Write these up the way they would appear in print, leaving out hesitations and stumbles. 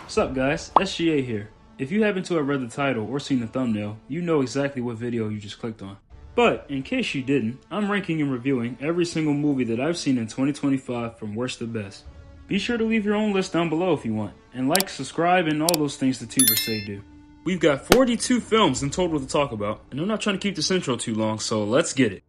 What's up guys, SGA here. If you happen to have read the title or seen the thumbnail, you know exactly what video you just clicked on. But in case you didn't, I'm ranking and reviewing every single movie that I've seen in 2025 from worst to best. Be sure to leave your own list down below if you want, and like, subscribe, and all those things the tubers say do. We've got 42 films in total to talk about, and I'm not trying to keep this intro too long, so let's get it.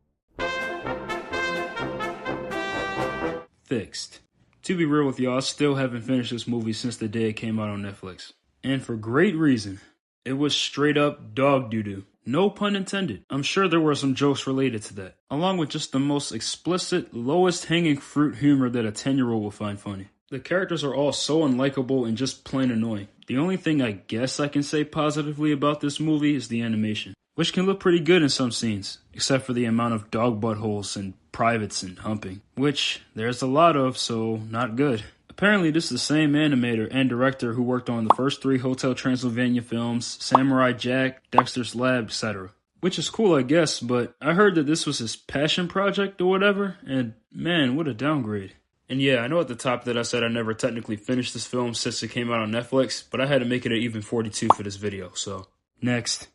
Fixed. To be real with y'all, I still haven't finished this movie since the day it came out on Netflix. And for great reason. It was straight up dog doo-doo. No pun intended. I'm sure there were some jokes related to that, along with just the most explicit, lowest hanging fruit humor that a 10-year-old will find funny. The characters are all so unlikable and just plain annoying. The only thing I guess I can say positively about this movie is the animation, which can look pretty good in some scenes, except for the amount of dog buttholes and privates and humping, which there's a lot of, so not good. Apparently this is the same animator and director who worked on the first 3 Hotel Transylvania films, Samurai Jack, Dexter's Lab, etc. Which is cool I guess, but I heard that this was his passion project or whatever, and man, what a downgrade. And yeah, I know at the top that I said I never technically finished this film since it came out on Netflix, but I had to make it an even 42 for this video, so. Next.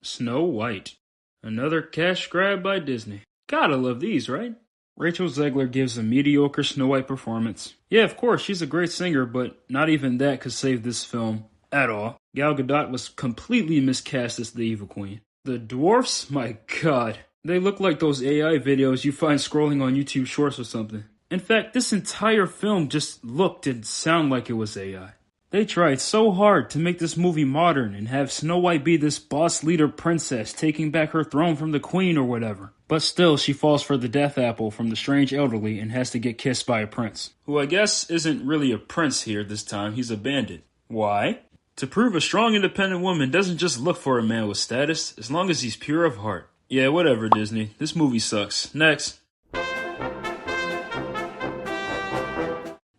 Snow White. Another cash grab by Disney. Gotta love these, right? Rachel Zegler gives a mediocre Snow White performance. Yeah, of course, she's a great singer, but not even that could save this film at all. Gal Gadot was completely miscast as the evil queen. The dwarfs? My god. They look like those AI videos you find scrolling on YouTube Shorts or something. In fact, this entire film just looked and sounded like it was AI. They tried so hard to make this movie modern and have Snow White be this boss leader princess taking back her throne from the queen or whatever. But still, she falls for the death apple from the strange elderly and has to get kissed by a prince. Who I guess isn't really a prince here this time, he's a bandit. Why? To prove a strong independent woman doesn't just look for a man with status, as long as he's pure of heart. Yeah, whatever Disney, this movie sucks. Next.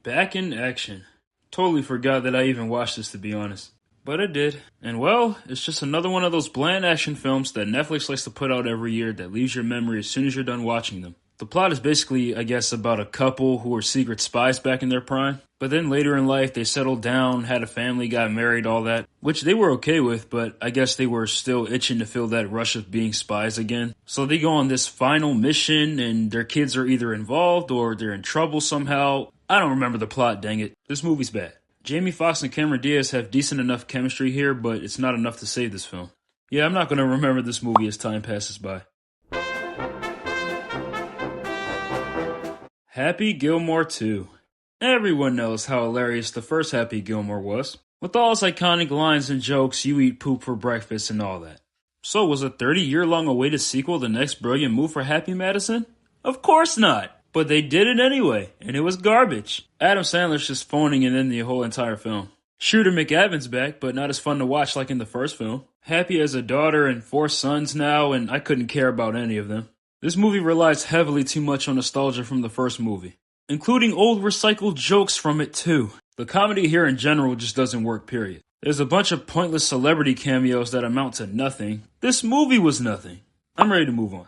Back in Action. Totally forgot that I even watched this, to be honest. But I did. And well, it's just another one of those bland action films that Netflix likes to put out every year that leaves your memory as soon as you're done watching them. The plot is basically, I guess, about a couple who were secret spies back in their prime. But then later in life, they settled down, had a family, got married, all that. Which they were okay with, but I guess they were still itching to feel that rush of being spies again. So they go on this final mission, and their kids are either involved or they're in trouble somehow. I don't remember the plot, dang it. This movie's bad. Jamie Foxx and Cameron Diaz have decent enough chemistry here, but it's not enough to save this film. Yeah, I'm not going to remember this movie as time passes by. Happy Gilmore 2. Everyone knows how hilarious the first Happy Gilmore was. With all its iconic lines and jokes, you eat poop for breakfast and all that. So was a 30-year-long awaited sequel the next brilliant move for Happy Madison? Of course not! But they did it anyway, and it was garbage. Adam Sandler's just phoning it in the whole entire film. Shooter McGavin's back, but not as fun to watch like in the first film. Happy has a daughter and 4 sons now, and I couldn't care about any of them. This movie relies heavily too much on nostalgia from the first movie, including old recycled jokes from it too. The comedy here in general just doesn't work, period. There's a bunch of pointless celebrity cameos that amount to nothing. This movie was nothing. I'm ready to move on.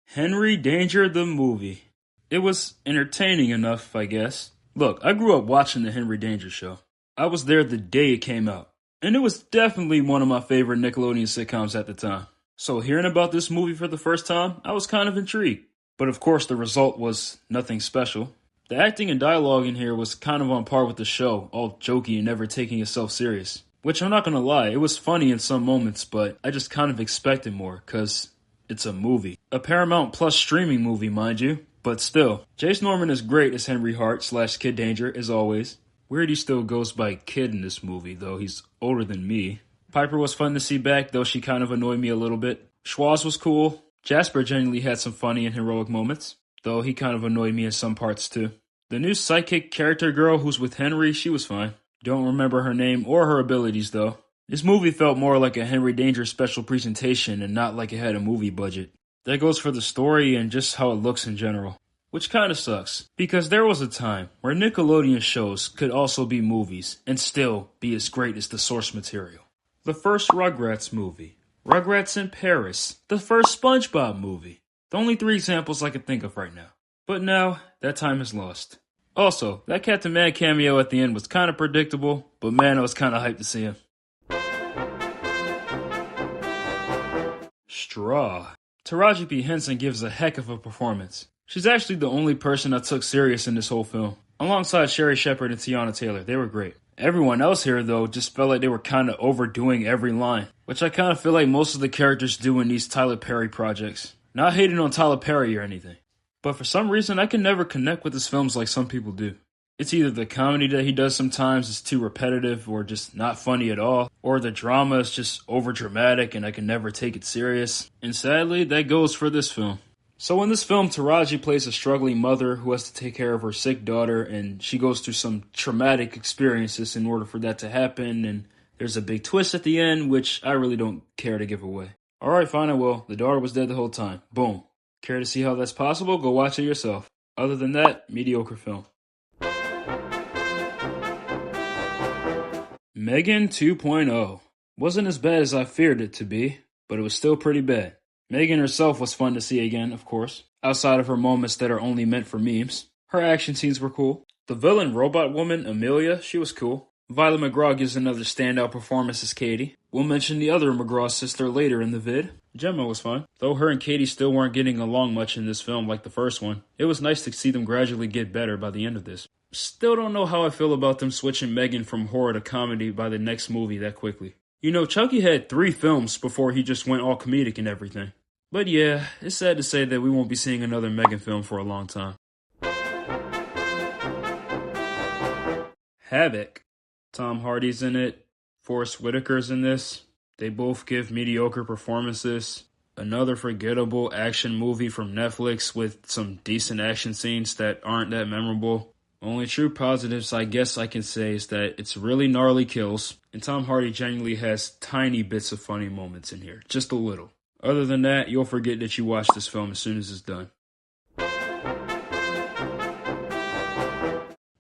Henry Danger the movie. It was entertaining enough, I guess. Look, I grew up watching the Henry Danger show. I was there the day it came out. And it was definitely one of my favorite Nickelodeon sitcoms at the time. So hearing about this movie for the first time, I was kind of intrigued. But of course the result was nothing special. The acting and dialogue in here was kind of on par with the show, all jokey and never taking itself serious. Which I'm not gonna lie, it was funny in some moments, but I just kind of expected more, cause it's a movie. A Paramount Plus streaming movie, mind you. But still, Jace Norman is great as Henry Hart / Kid Danger, as always. Weird he still goes by Kid in this movie, though he's older than me. Piper was fun to see back, though she kind of annoyed me a little bit. Schwoz was cool. Jasper genuinely had some funny and heroic moments, though he kind of annoyed me in some parts too. The new sidekick character girl who's with Henry, she was fine. Don't remember her name or her abilities, though. This movie felt more like a Henry Danger special presentation and not like it had a movie budget. That goes for the story and just how it looks in general. Which kinda sucks, because there was a time where Nickelodeon shows could also be movies and still be as great as the source material. The first Rugrats movie, Rugrats in Paris, the first SpongeBob movie, The only three examples I can think of right now. But now, that time is lost. Also, that Captain Man cameo at the end was kind of predictable, but man, I was kind of hyped to see him. Straw. Taraji P. Henson gives a heck of a performance. She's actually the only person I took serious in this whole film. Alongside Sherry Shepherd and Tiana Taylor, they were great. Everyone else here, though, just felt like they were kind of overdoing every line, which I kind of feel like most of the characters do in these Tyler Perry projects. Not hating on Tyler Perry or anything, but for some reason I can never connect with his films like some people do. It's either the comedy that he does sometimes is too repetitive or just not funny at all, or the drama is just over dramatic and I can never take it serious. And sadly, that goes for this film. So in this film, Taraji plays a struggling mother who has to take care of her sick daughter, and she goes through some traumatic experiences in order for that to happen, and there's a big twist at the end, which I really don't care to give away. Alright, fine, I will. The daughter was dead the whole time. Boom. Care to see how that's possible? Go watch it yourself. Other than that, mediocre film. Megan 2.0. Wasn't as bad as I feared it to be, but it was still pretty bad. Megan herself was fun to see again, of course, outside of her moments that are only meant for memes. Her action scenes were cool. The villain robot woman, Amelia, she was cool. Violet McGraw gives another standout performance as Katie. We'll mention the other McGraw sister later in the vid. Gemma was fun. Though her and Katie still weren't getting along much in this film like the first one, it was nice to see them gradually get better by the end of this. Still don't know how I feel about them switching Megan from horror to comedy by the next movie that quickly. You know, Chucky had 3 films before he just went all comedic and everything. But yeah, it's sad to say that we won't be seeing another Megan film for a long time. Havoc. Tom Hardy's in it. Forrest Whitaker's in this. They both give mediocre performances. Another forgettable action movie from Netflix with some decent action scenes that aren't that memorable. Only true positives I guess I can say is that it's really gnarly kills, and Tom Hardy genuinely has tiny bits of funny moments in here. Just a little. Other than that, you'll forget that you watched this film as soon as it's done.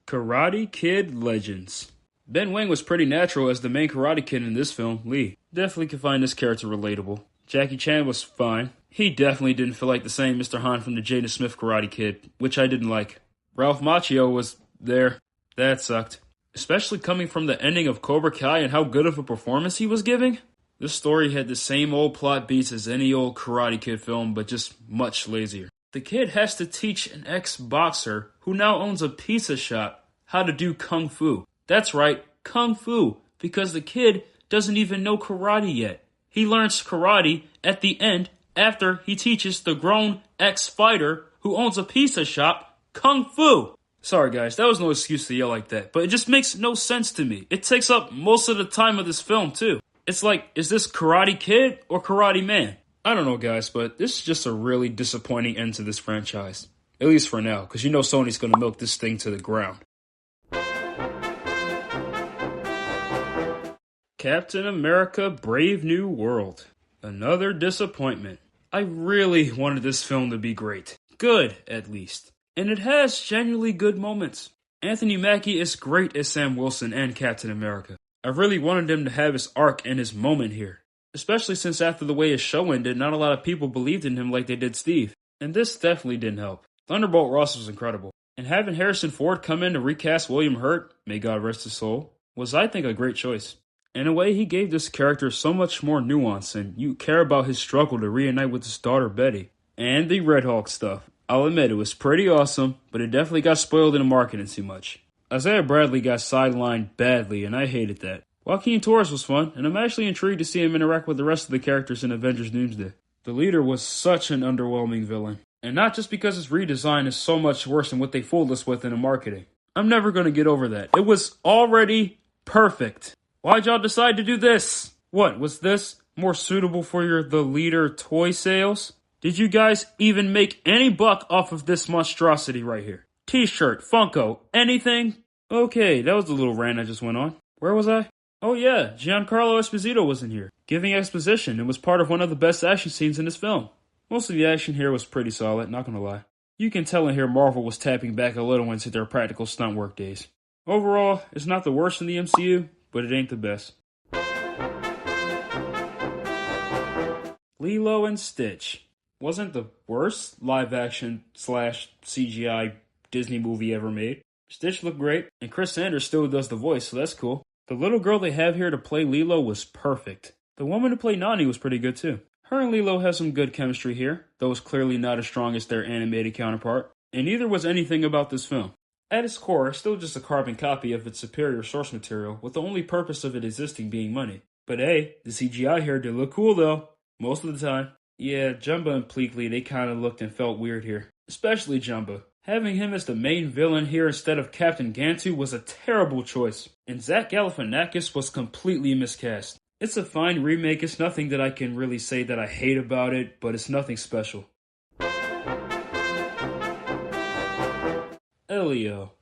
Karate Kid Legends. Ben Wang was pretty natural as the main Karate Kid in this film, Lee. Definitely can find this character relatable. Jackie Chan was fine. He definitely didn't feel like the same Mr. Han from the Jaden Smith Karate Kid, which I didn't like. Ralph Macchio was there. That sucked. Especially coming from the ending of Cobra Kai and how good of a performance he was giving. This story had the same old plot beats as any old Karate Kid film, but just much lazier. The kid has to teach an ex-boxer who now owns a pizza shop how to do kung fu. That's right, kung fu, because the kid doesn't even know karate yet. He learns karate at the end after he teaches the grown ex-fighter who owns a pizza shop kung fu. Sorry guys, that was no excuse to yell like that, but it just makes no sense to me. It takes up most of the time of this film too. It's like, is this Karate Kid or Karate Man? I don't know guys, but this is just a really disappointing end to this franchise. At least for now, because you know Sony's going to milk this thing to the ground. Captain America Brave New World. Another disappointment. I really wanted this film to be great. Good, at least. And it has genuinely good moments. Anthony Mackie is great as Sam Wilson and Captain America. I really wanted him to have his arc and his moment here. Especially since after the way his show ended, not a lot of people believed in him like they did Steve. And this definitely didn't help. Thunderbolt Ross was incredible. And having Harrison Ford come in to recast William Hurt, may God rest his soul, was I think a great choice. In a way, he gave this character so much more nuance, and you care about his struggle to reunite with his daughter Betty. And the Red Hulk stuff. I'll admit it was pretty awesome, but it definitely got spoiled in the marketing too much. Isaiah Bradley got sidelined badly, and I hated that. Joaquin Torres was fun, and I'm actually intrigued to see him interact with the rest of the characters in Avengers Doomsday. The leader was such an underwhelming villain, and not just because his redesign is so much worse than what they fooled us with in the marketing. I'm never going to get over that. It was already perfect. Why'd y'all decide to do this? What, was this more suitable for your The Leader toy sales? Did you guys even make any buck off of this monstrosity right here? T-shirt, Funko, anything? Okay, that was the little rant I just went on. Where was I? Oh yeah, Giancarlo Esposito was in here, giving exposition and was part of one of the best action scenes in this film. Most of the action here was pretty solid, not gonna lie. You can tell in here Marvel was tapping back a little into their practical stunt work days. Overall, it's not the worst in the MCU, but it ain't the best. Lilo and Stitch. wasn't the worst live action slash CGI Disney movie ever made. Stitch looked great, and Chris Sanders still does the voice, so that's cool. The little girl they have here to play Lilo was perfect. The woman who played Nani was pretty good too. Her and Lilo have some good chemistry here, though it's clearly not as strong as their animated counterpart, and neither was anything about this film. At its core, it's still just a carbon copy of its superior source material, with the only purpose of it existing being money. But hey, the CGI here did look cool though, most of the time. Yeah, Jumba and Pleakley, they kinda looked and felt weird here. Especially Jumba. Having him as the main villain here instead of Captain Gantu was a terrible choice, and Zach Galifianakis was completely miscast. It's a fine remake, it's nothing that I can really say that I hate about it, but it's nothing special. Elio.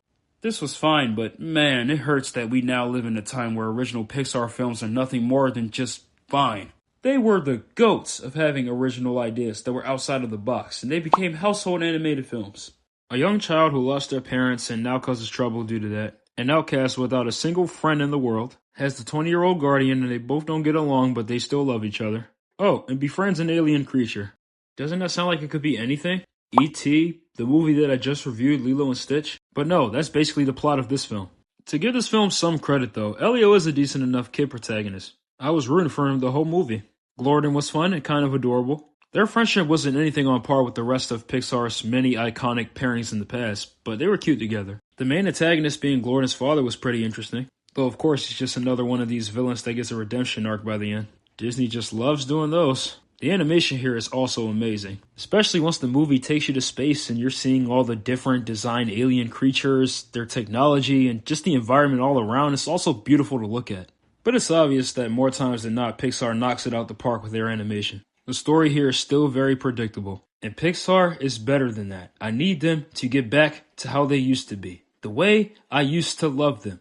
This was fine, but man, it hurts that we now live in a time where original Pixar films are nothing more than just fine. They were the GOATs of having original ideas that were outside of the box, and they became household animated films. A young child who lost their parents and now causes trouble due to that, an outcast without a single friend in the world, has the 20-year-old guardian and they both don't get along but they still love each other. Oh, and befriends an alien creature. Doesn't that sound like it could be anything? E.T., the movie that I just reviewed, Lilo and Stitch? But no, that's basically the plot of this film. To give this film some credit though, Elio is a decent enough kid protagonist. I was rooting for him the whole movie. Glorden was fun and kind of adorable. Their friendship wasn't anything on par with the rest of Pixar's many iconic pairings in the past, but they were cute together. The main antagonist being Glorden's father was pretty interesting, though of course he's just another one of these villains that gets a redemption arc by the end. Disney just loves doing those. The animation here is also amazing, especially once the movie takes you to space and you're seeing all the different designed alien creatures, their technology, and just the environment all around. It's also beautiful to look at. But it's obvious that more times than not, Pixar knocks it out the park with their animation. The story here is still very predictable, and Pixar is better than that. I need them to get back to how they used to be, the way I used to love them.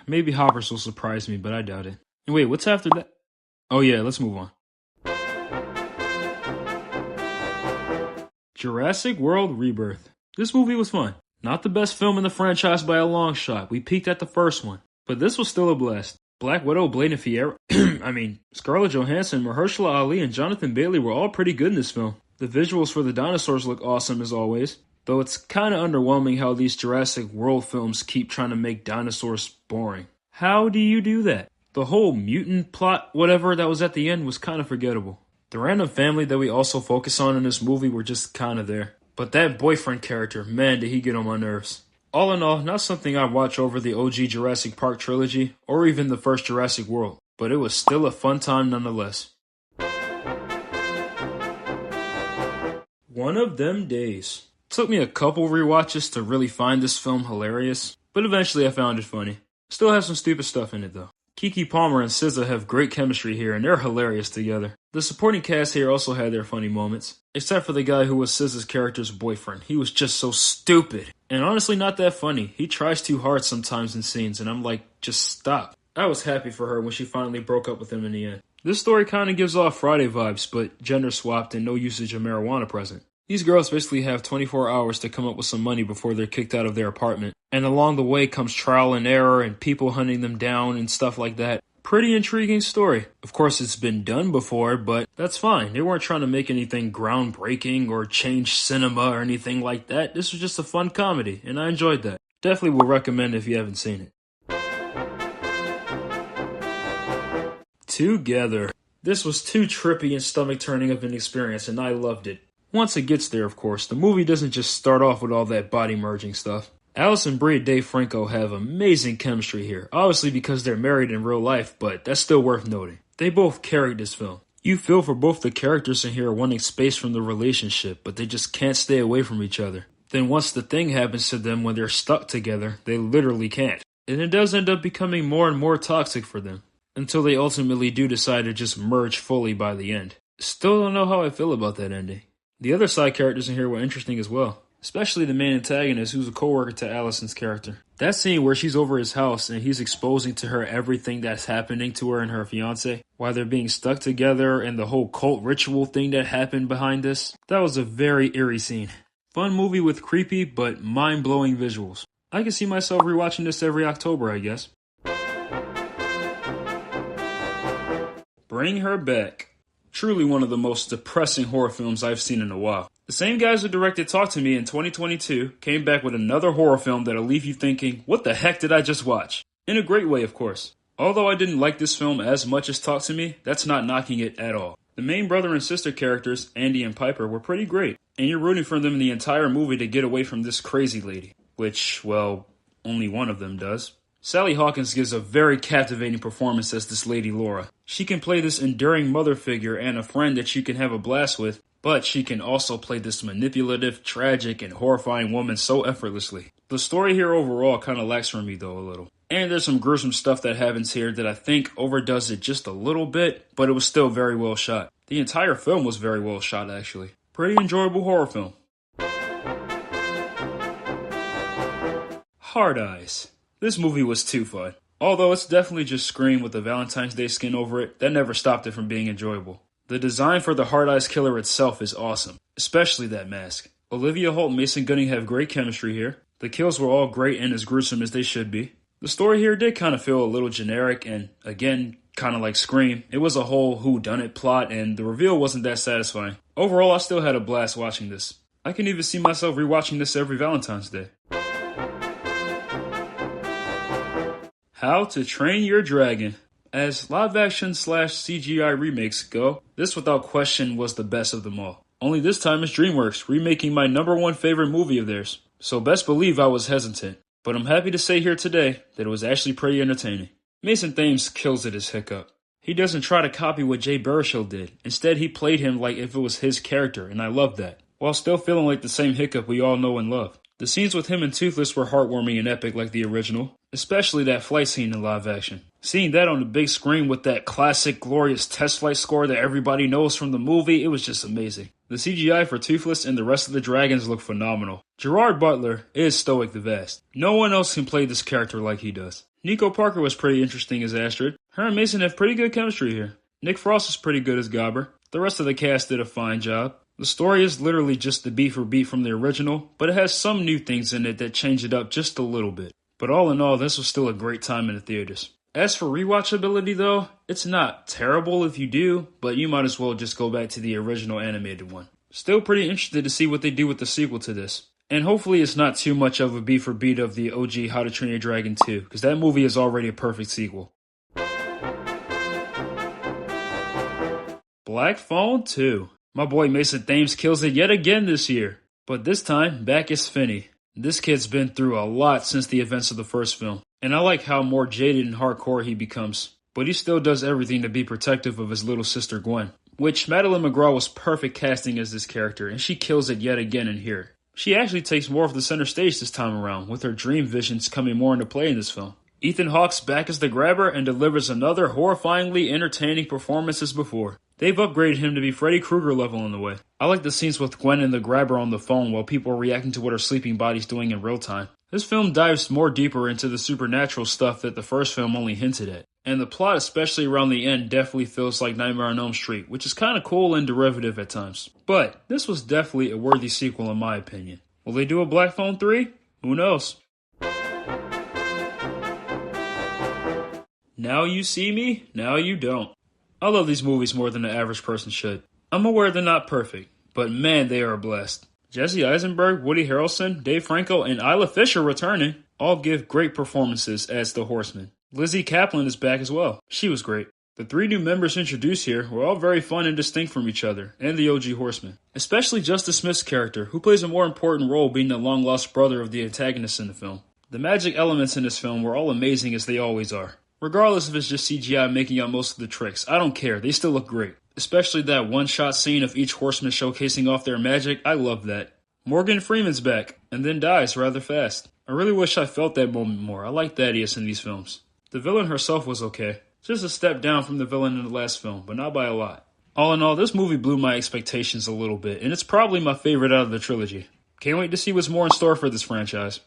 Maybe Hoppers will surprise me, but I doubt it. And wait, what's after that? Oh yeah, let's move on. Jurassic World Rebirth. This movie was fun. Not the best film in the franchise by a long shot. We peaked at the first one, but this was still a blast. Black Widow, Blaine Fierro, Scarlett Johansson, Mahershala Ali, and Jonathan Bailey were all pretty good in this film. The visuals for the dinosaurs look awesome as always, though it's kinda underwhelming how these Jurassic World films keep trying to make dinosaurs boring. How do you do that? The whole mutant plot, whatever that was at the end, was kinda forgettable. The random family that we also focus on in this movie were just kinda there. But that boyfriend character, man, did he get on my nerves. All in all, not something I'd watch over the OG Jurassic Park trilogy, or even the first Jurassic World, but it was still a fun time nonetheless. One of Them Days. Took me a couple rewatches to really find this film hilarious, but eventually I found it funny. Still has some stupid stuff in it though. Keke Palmer and SZA have great chemistry here and they're hilarious together. The supporting cast here also had their funny moments, except for the guy who was SZA's character's boyfriend. He was just so stupid. And honestly not that funny. He tries too hard sometimes in scenes and I'm like, just stop. I was happy for her when she finally broke up with him in the end. This story kinda gives off Friday vibes, but gender swapped and no usage of marijuana present. These girls basically have 24 hours to come up with some money before they're kicked out of their apartment. And along the way comes trial and error and people hunting them down and stuff like that. Pretty intriguing story. Of course it's been done before, but that's fine. They weren't trying to make anything groundbreaking or change cinema or anything like that. This was just a fun comedy, and I enjoyed that. Definitely will recommend if you haven't seen it. Together. This was too trippy and stomach-turning of an experience, and I loved it. Once it gets there, of course, the movie doesn't just start off with all that body-merging stuff. Alison Brie and Dave Franco have amazing chemistry here, obviously because they're married in real life, but that's still worth noting. They both carried this film. You feel for both the characters in here wanting space from the relationship, but they just can't stay away from each other. Then once the thing happens to them when they're stuck together, they literally can't. And it does end up becoming more and more toxic for them, until they ultimately do decide to just merge fully by the end. Still don't know how I feel about that ending. The other side characters in here were interesting as well, especially the main antagonist who's a co-worker to Allison's character. That scene where she's over his house and he's exposing to her everything that's happening to her and her fiance while they're being stuck together and the whole cult ritual thing that happened behind this, that was a very eerie scene. Fun movie with creepy but mind-blowing visuals. I can see myself rewatching this every October, I guess. Bring Her Back. Truly one of the most depressing horror films I've seen in a while. The same guys who directed Talk to Me in 2022 came back with another horror film that'll leave you thinking, what the heck did I just watch? In a great way, of course. Although I didn't like this film as much as Talk to Me, that's not knocking it at all. The main brother and sister characters, Andy and Piper, were pretty great, and you're rooting for them the entire movie to get away from this crazy lady. Which, well, only one of them does. Sally Hawkins gives a very captivating performance as this Lady Laura. She can play this enduring mother figure and a friend that you can have a blast with, but she can also play this manipulative, tragic, and horrifying woman so effortlessly. The story here overall kind of lacks for me though a little. And there's some gruesome stuff that happens here that I think overdoes it just a little bit, but it was still very well shot. The entire film was very well shot actually. Pretty enjoyable horror film. Hard Eyes. This movie was too fun. Although it's definitely just Scream with a Valentine's Day skin over it, that never stopped it from being enjoyable. The design for the Hard Eyes killer itself is awesome, especially that mask. Olivia Holt and Mason Gunning have great chemistry here. The kills were all great and as gruesome as they should be. The story here did kind of feel a little generic and, again, kind of like Scream. It was a whole whodunit plot and the reveal wasn't that satisfying. Overall, I still had a blast watching this. I can even see myself rewatching this every Valentine's Day. How to Train Your Dragon. As live-action / CGI remakes go, this without question was the best of them all. Only this time it's DreamWorks, remaking my #1 favorite movie of theirs. So best believe I was hesitant. But I'm happy to say here today that it was actually pretty entertaining. Mason Thames kills it as Hiccup. He doesn't try to copy what Jay Baruchel did. Instead, he played him like if it was his character, and I loved that. While still feeling like the same Hiccup we all know and love. The scenes with him and Toothless were heartwarming and epic like the original, especially that flight scene in live action. Seeing that on the big screen with that classic glorious test flight score that everybody knows from the movie, it was just amazing. The CGI for Toothless and the rest of the dragons look phenomenal. Gerard Butler is Stoic the Vast. No one else can play this character like he does. Nico Parker was pretty interesting as Astrid. Her and Mason have pretty good chemistry here. Nick Frost is pretty good as Gobber. The rest of the cast did a fine job. The story is literally just the beat for beat from the original, but it has some new things in it that change it up just a little bit. But all in all, this was still a great time in the theaters. As for rewatchability though, it's not terrible if you do, but you might as well just go back to the original animated one. Still pretty interested to see what they do with the sequel to this. And hopefully it's not too much of a beat for beat of the OG How to Train Your Dragon 2, because that movie is already a perfect sequel. Black Phone 2. My boy Mason Thames kills it yet again this year. But this time, back is Finney. This kid's been through a lot since the events of the first film. And I like how more jaded and hardcore he becomes. But he still does everything to be protective of his little sister Gwen. Which Madeline McGraw was perfect casting as this character, and she kills it yet again in here. She actually takes more of the center stage this time around, with her dream visions coming more into play in this film. Ethan Hawke's back as the Grabber and delivers another horrifyingly entertaining performance as before. They've upgraded him to be Freddy Krueger level in the way. I like the scenes with Gwen and the Grabber on the phone while people are reacting to what her sleeping body's doing in real time. This film dives more deeper into the supernatural stuff that the first film only hinted at. And the plot, especially around the end, definitely feels like Nightmare on Elm Street, which is kind of cool and derivative at times. But this was definitely a worthy sequel in my opinion. Will they do a Black Phone 3? Who knows? Now You See Me, Now You Don't. I love these movies more than the average person should. I'm aware they're not perfect, but man, they are blessed. Jesse Eisenberg, Woody Harrelson, Dave Franco, and Isla Fisher returning all give great performances as the Horsemen. Lizzie Kaplan is back as well. She was great. The 3 new members introduced here were all very fun and distinct from each other, and the OG Horsemen. Especially Justice Smith's character, who plays a more important role being the long-lost brother of the antagonist in the film. The magic elements in this film were all amazing as they always are. Regardless if it's just CGI making out most of the tricks, I don't care, they still look great. Especially that one-shot scene of each horseman showcasing off their magic, I love that. Morgan Freeman's back, and then dies rather fast. I really wish I felt that moment more. I like Thaddeus in these films. The villain herself was okay. Just a step down from the villain in the last film, but not by a lot. All in all, this movie blew my expectations a little bit, and it's probably my favorite out of the trilogy. Can't wait to see what's more in store for this franchise.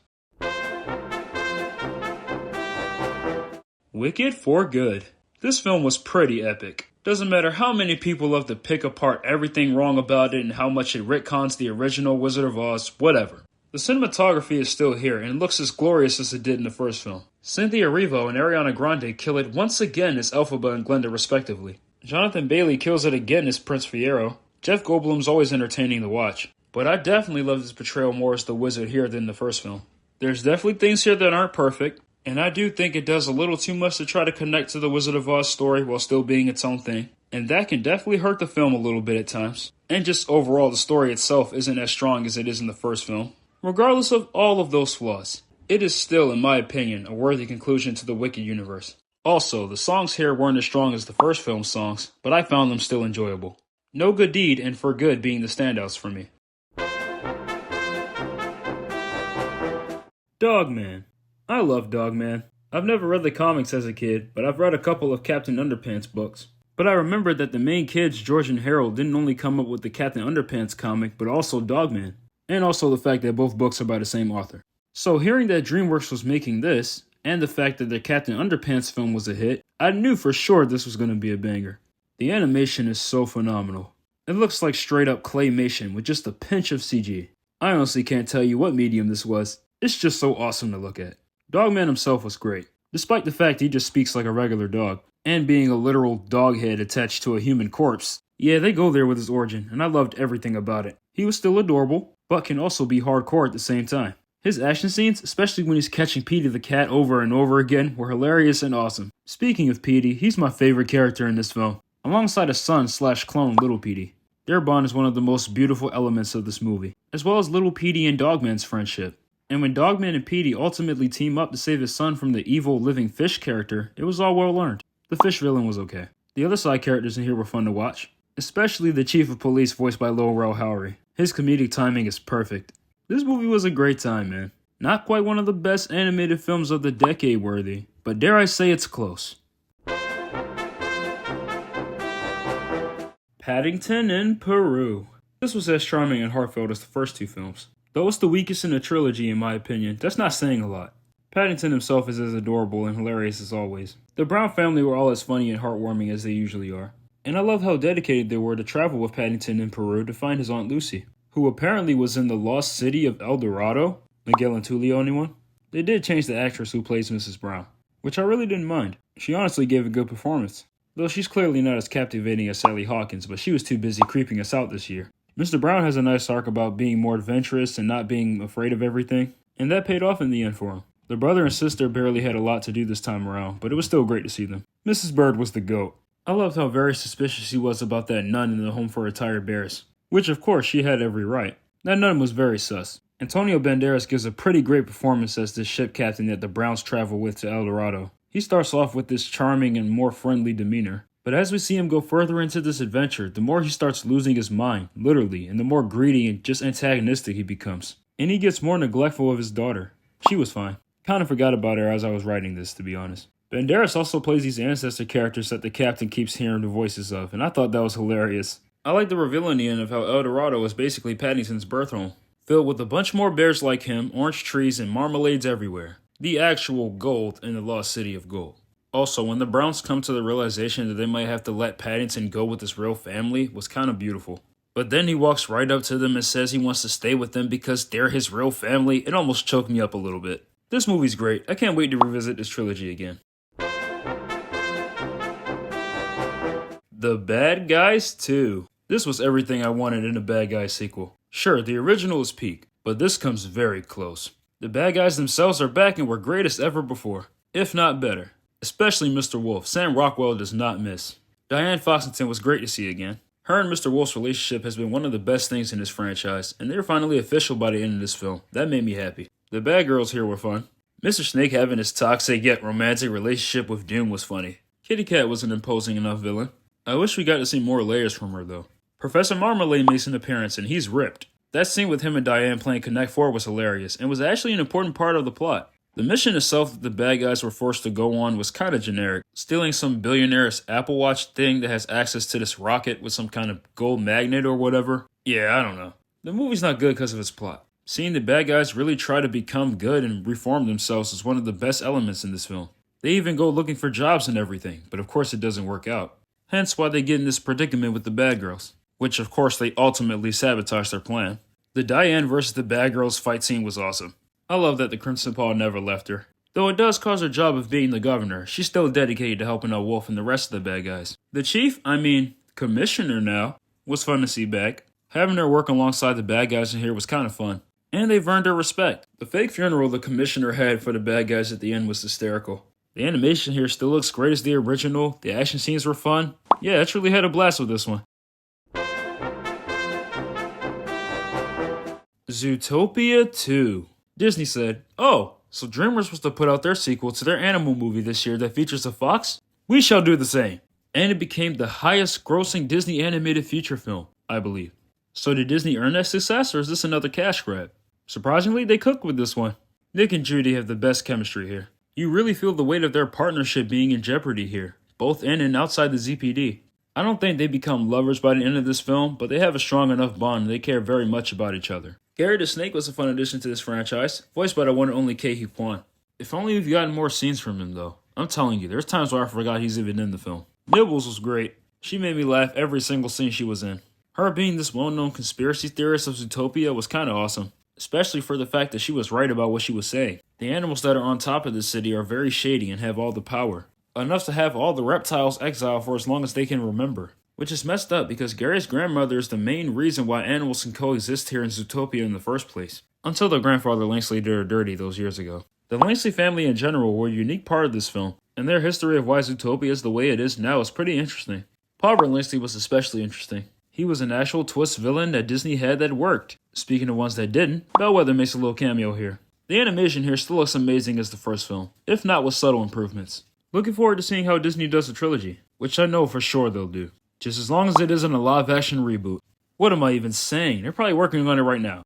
Wicked for Good. This film was pretty epic. Doesn't matter how many people love to pick apart everything wrong about it and how much it retcons the original Wizard of Oz, whatever. The cinematography is still here and looks as glorious as it did in the first film. Cynthia Erivo and Ariana Grande kill it once again as Elphaba and Glenda respectively. Jonathan Bailey kills it again as Prince Fiero. Jeff Goldblum's always entertaining to watch, but I definitely love his portrayal more as the wizard here than the first film. There's definitely things here that aren't perfect, and I do think it does a little too much to try to connect to the Wizard of Oz story while still being its own thing, and that can definitely hurt the film a little bit at times. And just overall, the story itself isn't as strong as it is in the first film. Regardless of all of those flaws, it is still, in my opinion, a worthy conclusion to the Wicked universe. Also, the songs here weren't as strong as the first film's songs, but I found them still enjoyable. No Good Deed and For Good being the standouts for me. Dogman. I love Dogman. I've never read the comics as a kid, but I've read a couple of Captain Underpants books. But I remembered that the main kids, George and Harold, didn't only come up with the Captain Underpants comic, but also Dogman. And also the fact that both books are by the same author. So hearing that DreamWorks was making this, and the fact that the Captain Underpants film was a hit, I knew for sure this was going to be a banger. The animation is so phenomenal. It looks like straight up claymation with just a pinch of CG. I honestly can't tell you what medium this was. It's just so awesome to look at. Dogman himself was great, despite the fact he just speaks like a regular dog, and being a literal dog head attached to a human corpse. Yeah, they go there with his origin, and I loved everything about it. He was still adorable, but can also be hardcore at the same time. His action scenes, especially when he's catching Petey the cat over and over again, were hilarious and awesome. Speaking of Petey, he's my favorite character in this film, alongside his son/clone Little Petey. Their bond is one of the most beautiful elements of this movie, as well as Little Petey and Dogman's friendship. And when Dogman and Petey ultimately team up to save his son from the evil living fish character, it was all well earned. The fish villain was okay. The other side characters in here were fun to watch, especially the chief of police voiced by Lil Rel Howery. His comedic timing is perfect. This movie was a great time, man. Not quite one of the best animated films of the decade worthy, but dare I say it's close. Paddington in Peru. This was as charming and heartfelt as the first two films. Though it's the weakest in the trilogy in my opinion, that's not saying a lot. Paddington himself is as adorable and hilarious as always. The Brown family were all as funny and heartwarming as they usually are. And I love how dedicated they were to travel with Paddington in Peru to find his Aunt Lucy, who apparently was in the lost city of El Dorado. Miguel Antulio, anyone? They did change the actress who plays Mrs. Brown, which I really didn't mind. She honestly gave a good performance. Though she's clearly not as captivating as Sally Hawkins, but she was too busy creeping us out this year. Mr. Brown has a nice arc about being more adventurous and not being afraid of everything, and that paid off in the end for him. The brother and sister barely had a lot to do this time around, but it was still great to see them. Mrs. Bird was the GOAT. I loved how very suspicious he was about that nun in the home for retired bears, which of course she had every right. That nun was very sus. Antonio Banderas gives a pretty great performance as this ship captain that the Browns travel with to El Dorado. He starts off with this charming and more friendly demeanor, but as we see him go further into this adventure, the more he starts losing his mind, literally, and the more greedy and just antagonistic he becomes. And he gets more neglectful of his daughter. She was fine. Kind of forgot about her as I was writing this, to be honest. Banderas also plays these ancestor characters that the captain keeps hearing the voices of, and I thought that was hilarious. I like the reveal in the end of how El Dorado is basically Paddington's birth home, filled with a bunch more bears like him, orange trees, and marmalades everywhere. The actual gold in the lost city of gold. Also, when the Browns come to the realization that they might have to let Paddington go with his real family was kind of beautiful. But then he walks right up to them and says he wants to stay with them because they're his real family. It almost choked me up a little bit. This movie's great. I can't wait to revisit this trilogy again. The Bad Guys 2. This was everything I wanted in a Bad Guys sequel. Sure, the original is peak, but this comes very close. The bad guys themselves are back and were great as ever before, if not better. Especially Mr. Wolf. Sam Rockwell does not miss. Diane Foxington was great to see again. Her and Mr. Wolf's relationship has been one of the best things in this franchise, and they're finally official by the end of this film. That made me happy. The bad girls here were fun. Mr. Snake having his toxic yet romantic relationship with Doom was funny. Kitty Cat was an imposing enough villain. I wish we got to see more layers from her though. Professor Marmalade makes an appearance and he's ripped. That scene with him and Diane playing Connect 4 was hilarious and was actually an important part of the plot. The mission itself that the bad guys were forced to go on was kind of generic, stealing some billionaire's Apple Watch thing that has access to this rocket with some kind of gold magnet or whatever. Yeah, I don't know. The movie's not good because of its plot. Seeing the bad guys really try to become good and reform themselves is one of the best elements in this film. They even go looking for jobs and everything, but of course it doesn't work out. Hence why they get in this predicament with the bad girls, which of course they ultimately sabotage their plan. The Diane versus the bad girls fight scene was awesome. I love that the Crimson Paw never left her. Though it does cause her job of being the governor, she's still dedicated to helping out Wolf and the rest of the bad guys. The chief, commissioner now, was fun to see back. Having her work alongside the bad guys in here was kind of fun. And they've earned her respect. The fake funeral the commissioner had for the bad guys at the end was hysterical. The animation here still looks great as the original, the action scenes were fun. Yeah, I truly had a blast with this one. Zootopia 2. Disney said, "Oh, so DreamWorks was to put out their sequel to their animal movie this year that features a fox? We shall do the same." And it became the highest grossing Disney animated feature film, I believe. So did Disney earn that success, or is this another cash grab? Surprisingly, they cooked with this one. Nick and Judy have the best chemistry here. You really feel the weight of their partnership being in jeopardy here, both in and outside the ZPD. I don't think they become lovers by the end of this film, but they have a strong enough bond and they care very much about each other. Gary the Snake was a fun addition to this franchise, voiced by the one and only Ke-Huy Quan. If only we've gotten more scenes from him though. I'm telling you, there's times where I forgot he's even in the film. Nibbles was great. She made me laugh every single scene she was in. Her being this well-known conspiracy theorist of Zootopia was kinda awesome, especially for the fact that she was right about what she was saying. The animals that are on top of this city are very shady and have all the power. Enough to have all the reptiles exiled for as long as they can remember. Which is messed up because Gary's grandmother is the main reason why animals can coexist here in Zootopia in the first place. Until their grandfather Langsley did her dirty those years ago. The Langsley family in general were a unique part of this film, and their history of why Zootopia is the way it is now is pretty interesting. Palmer Langsley was especially interesting. He was an actual twist villain that Disney had that worked. Speaking of ones that didn't, Bellwether makes a little cameo here. The animation here still looks amazing as the first film, if not with subtle improvements. Looking forward to seeing how Disney does the trilogy, which I know for sure they'll do. Just as long as it isn't a live-action reboot. What am I even saying? They're probably working on it right now.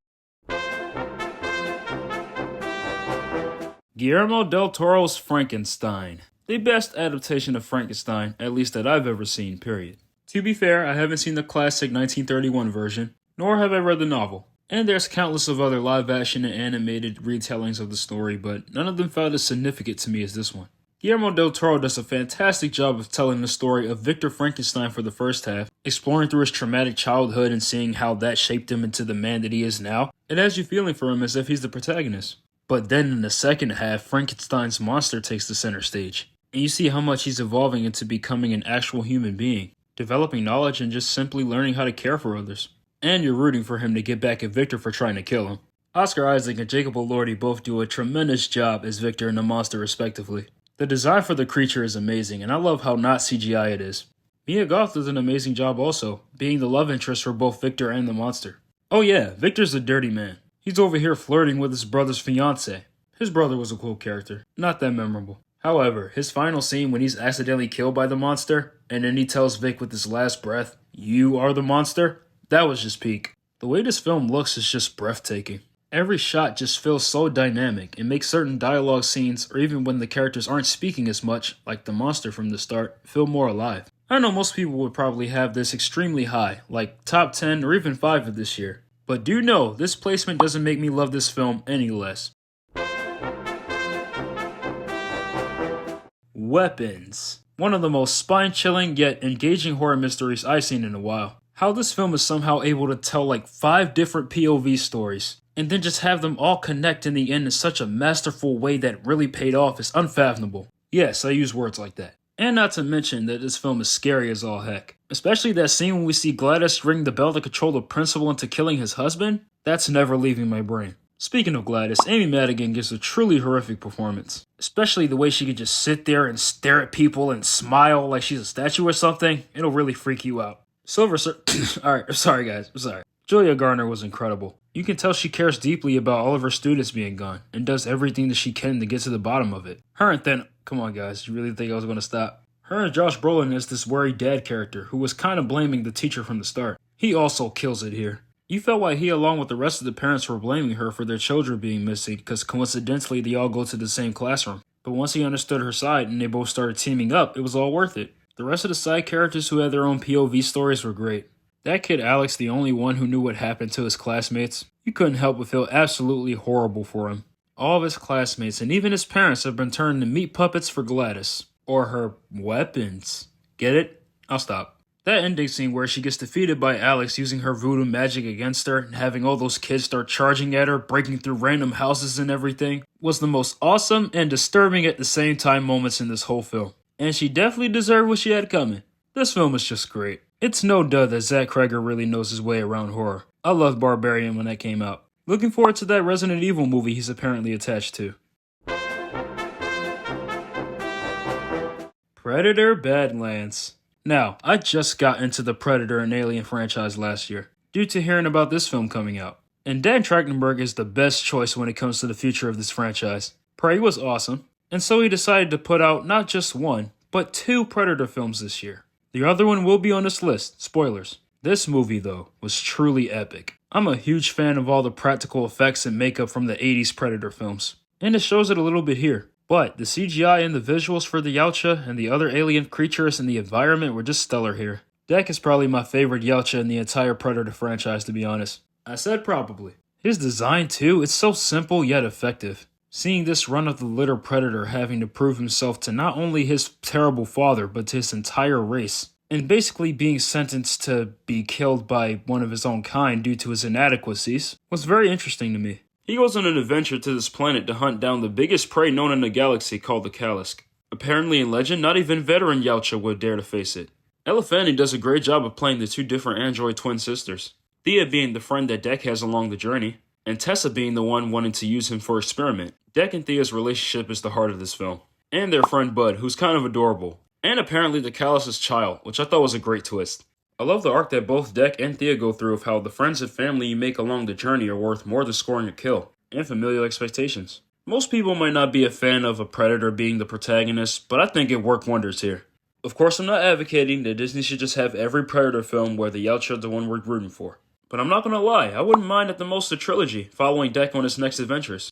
Guillermo del Toro's Frankenstein. The best adaptation of Frankenstein, at least that I've ever seen, period. To be fair, I haven't seen the classic 1931 version, nor have I read the novel. And there's countless of other live-action and animated retellings of the story, but none of them felt as significant to me as this one. Guillermo del Toro does a fantastic job of telling the story of Victor Frankenstein for the first half, exploring through his traumatic childhood and seeing how that shaped him into the man that he is now. It has you feeling for him as if he's the protagonist. But then in the second half, Frankenstein's monster takes the center stage, and you see how much he's evolving into becoming an actual human being, developing knowledge and just simply learning how to care for others. And you're rooting for him to get back at Victor for trying to kill him. Oscar Isaac and Jacob Elordi both do a tremendous job as Victor and the monster respectively. The design for the creature is amazing, and I love how not CGI it is. Mia Goth does an amazing job also, being the love interest for both Victor and the monster. Oh yeah, Victor's a dirty man. He's over here flirting with his brother's fiancée. His brother was a cool character, not that memorable. However, his final scene when he's accidentally killed by the monster, and then he tells Vic with his last breath, "You are the monster," that was just peak. The way this film looks is just breathtaking. Every shot just feels so dynamic and makes certain dialogue scenes, or even when the characters aren't speaking as much, like the monster from the start, feel more alive. I know most people would probably have this extremely high, like top 10 or even 5 of this year. But do know, this placement doesn't make me love this film any less. Weapons. One of the most spine-chilling yet engaging horror mysteries I've seen in a while. How this film is somehow able to tell like 5 different POV stories, and then just have them all connect in the end in such a masterful way that really paid off is unfathomable. Yes, I use words like that. And not to mention that this film is scary as all heck. Especially that scene when we see Gladys ring the bell to control the principal into killing his husband. That's never leaving my brain. Speaking of Gladys, Amy Madigan gives a truly horrific performance. Especially the way she can just sit there and stare at people and smile like she's a statue or something. It'll really freak you out. Alright, sorry guys, I'm sorry. Julia Garner was incredible. You can tell she cares deeply about all of her students being gone, and does everything that she can to get to the bottom of it. Come on guys, you really think I was going to stop? Her and Josh Brolin is this worried dad character who was kind of blaming the teacher from the start. He also kills it here. You felt like he, along with the rest of the parents, were blaming her for their children being missing because coincidentally they all go to the same classroom. But once he understood her side and they both started teaming up, it was all worth it. The rest of the side characters who had their own POV stories were great. That kid Alex, the only one who knew what happened to his classmates, you couldn't help but feel absolutely horrible for him. All of his classmates and even his parents have been turned into meat puppets for Gladys. Or her weapons. Get it? I'll stop. That ending scene where she gets defeated by Alex using her voodoo magic against her and having all those kids start charging at her, breaking through random houses and everything, was the most awesome and disturbing at the same time moments in this whole film. And she definitely deserved what she had coming. This film is just great. It's no dud that Zach Cregger really knows his way around horror. I loved Barbarian when that came out. Looking forward to that Resident Evil movie he's apparently attached to. Predator Badlands. Now, I just got into the Predator and Alien franchise last year, due to hearing about this film coming out. And Dan Trachtenberg is the best choice when it comes to the future of this franchise. Prey was awesome, and so he decided to put out not just one, but 2 Predator films this year. The other one will be on this list, spoilers. This movie, though, was truly epic. I'm a huge fan of all the practical effects and makeup from the 80s Predator films, and it shows it a little bit here. But the CGI and the visuals for the Yautja and the other alien creatures and the environment were just stellar here. Deck is probably my favorite Yautja in the entire Predator franchise, to be honest. I said probably. His design too, it's so simple yet effective. Seeing this run-of-the-litter Predator having to prove himself to not only his terrible father, but to his entire race, and basically being sentenced to be killed by one of his own kind due to his inadequacies, was very interesting to me. He goes on an adventure to this planet to hunt down the biggest prey known in the galaxy called the Kalisk. Apparently in legend, not even veteran Yautja would dare to face it. Ella Fanning does a great job of playing the 2 different android twin sisters. Thea being the friend that Deck has along the journey, and Tessa being the one wanting to use him for experiment. Deck and Thea's relationship is the heart of this film. And their friend Bud, who's kind of adorable. And apparently the Kalisk's child, which I thought was a great twist. I love the arc that both Deck and Thea go through of how the friends and family you make along the journey are worth more than scoring a kill, and familial expectations. Most people might not be a fan of a Predator being the protagonist, but I think it worked wonders here. Of course, I'm not advocating that Disney should just have every Predator film where the Yautja are the one we're rooting for. But I'm not gonna lie, I wouldn't mind at the most a trilogy, following Deck on his next adventures.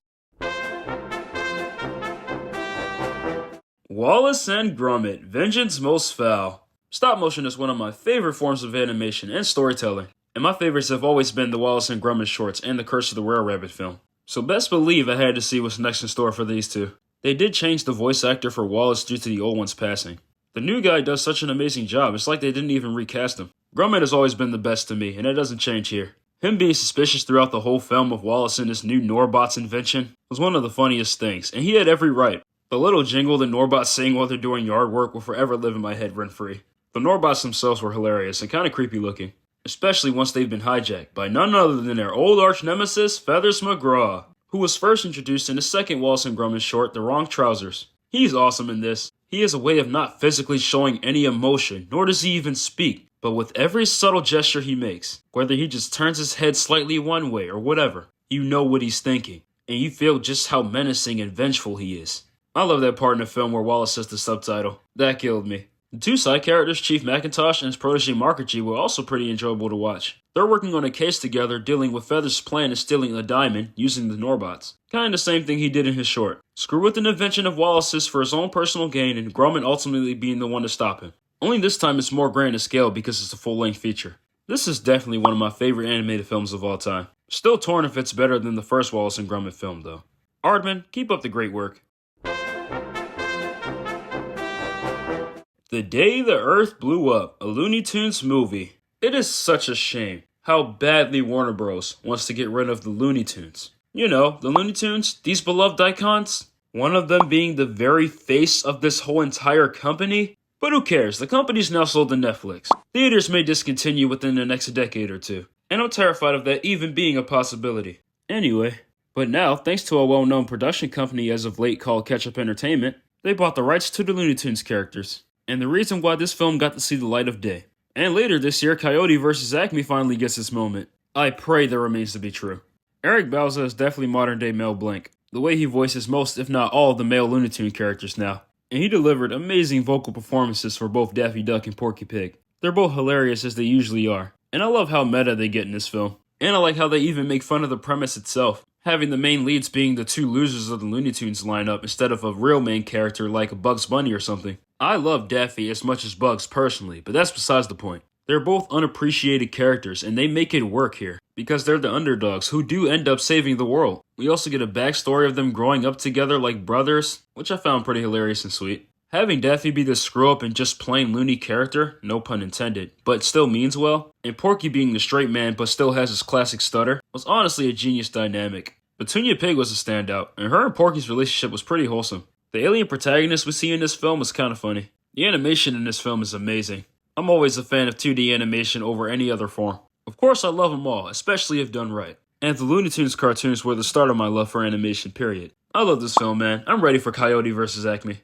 Wallace and Gromit, Vengeance Most Foul. Stop motion is one of my favorite forms of animation and storytelling, and my favorites have always been the Wallace and Gromit shorts and the Curse of the Were Rabbit film. So best believe I had to see what's next in store for these 2. They did change the voice actor for Wallace due to the old one's passing. The new guy does such an amazing job, it's like they didn't even recast him. Gromit has always been the best to me, and that doesn't change here. Him being suspicious throughout the whole film of Wallace and his new Norbot's invention was one of the funniest things, and he had every right. The little jingle that Norbots sing while they're doing yard work will forever live in my head rent-free. The Norbots themselves were hilarious and kind of creepy looking, especially once they've been hijacked by none other than their old arch-nemesis, Feathers McGraw, who was first introduced in the second Wallace and Gromit short, The Wrong Trousers. He's awesome in this. He has a way of not physically showing any emotion, nor does he even speak, but with every subtle gesture he makes, whether he just turns his head slightly one way or whatever, you know what he's thinking, and you feel just how menacing and vengeful he is. I love that part in the film where Wallace says the subtitle. That killed me. The 2 side characters, Chief Macintosh and his protege Markagy, were also pretty enjoyable to watch. They're working on a case together dealing with Feathers' plan of stealing a diamond using the Norbots. Kinda the same thing he did in his short. Screw with an invention of Wallace's for his own personal gain and Gromit ultimately being the one to stop him. Only this time it's more grand in scale because it's a full-length feature. This is definitely one of my favorite animated films of all time. Still torn if it's better than the first Wallace and Gromit film though. Aardman, keep up the great work. The Day the Earth Blew Up, a Looney Tunes movie. It is such a shame how badly Warner Bros. Wants to get rid of the Looney Tunes. You know, the Looney Tunes, these beloved icons. One of them being the very face of this whole entire company. But who cares, the company's now sold to Netflix. Theaters may discontinue within the next decade or 2. And I'm terrified of that even being a possibility. Anyway, but now, thanks to a well-known production company as of late called Ketchup Entertainment, they bought the rights to the Looney Tunes characters. And the reason why this film got to see the light of day. And later this year, Coyote vs. Acme finally gets its moment. I pray that remains to be true. Eric Bauza is definitely modern-day Mel Blanc, the way he voices most, if not all, of the male Looney Tune characters now. And he delivered amazing vocal performances for both Daffy Duck and Porky Pig. They're both hilarious as they usually are, and I love how meta they get in this film. And I like how they even make fun of the premise itself, having the main leads being the 2 losers of the Looney Tunes lineup instead of a real main character like Bugs Bunny or something. I love Daffy as much as Bugs personally, but that's besides the point. They're both unappreciated characters, and they make it work here, because they're the underdogs who do end up saving the world. We also get a backstory of them growing up together like brothers, which I found pretty hilarious and sweet. Having Daffy be the screw up and just plain loony character, no pun intended, but still means well, and Porky being the straight man but still has his classic stutter, was honestly a genius dynamic. Petunia Pig was a standout, and her and Porky's relationship was pretty wholesome. The alien protagonist we see in this film was kind of funny. The animation in this film is amazing. I'm always a fan of 2D animation over any other form. Of course, I love them all, especially if done right. And the Looney Tunes cartoons were the start of my love for animation, period. I love this film, man. I'm ready for Coyote vs. Acme.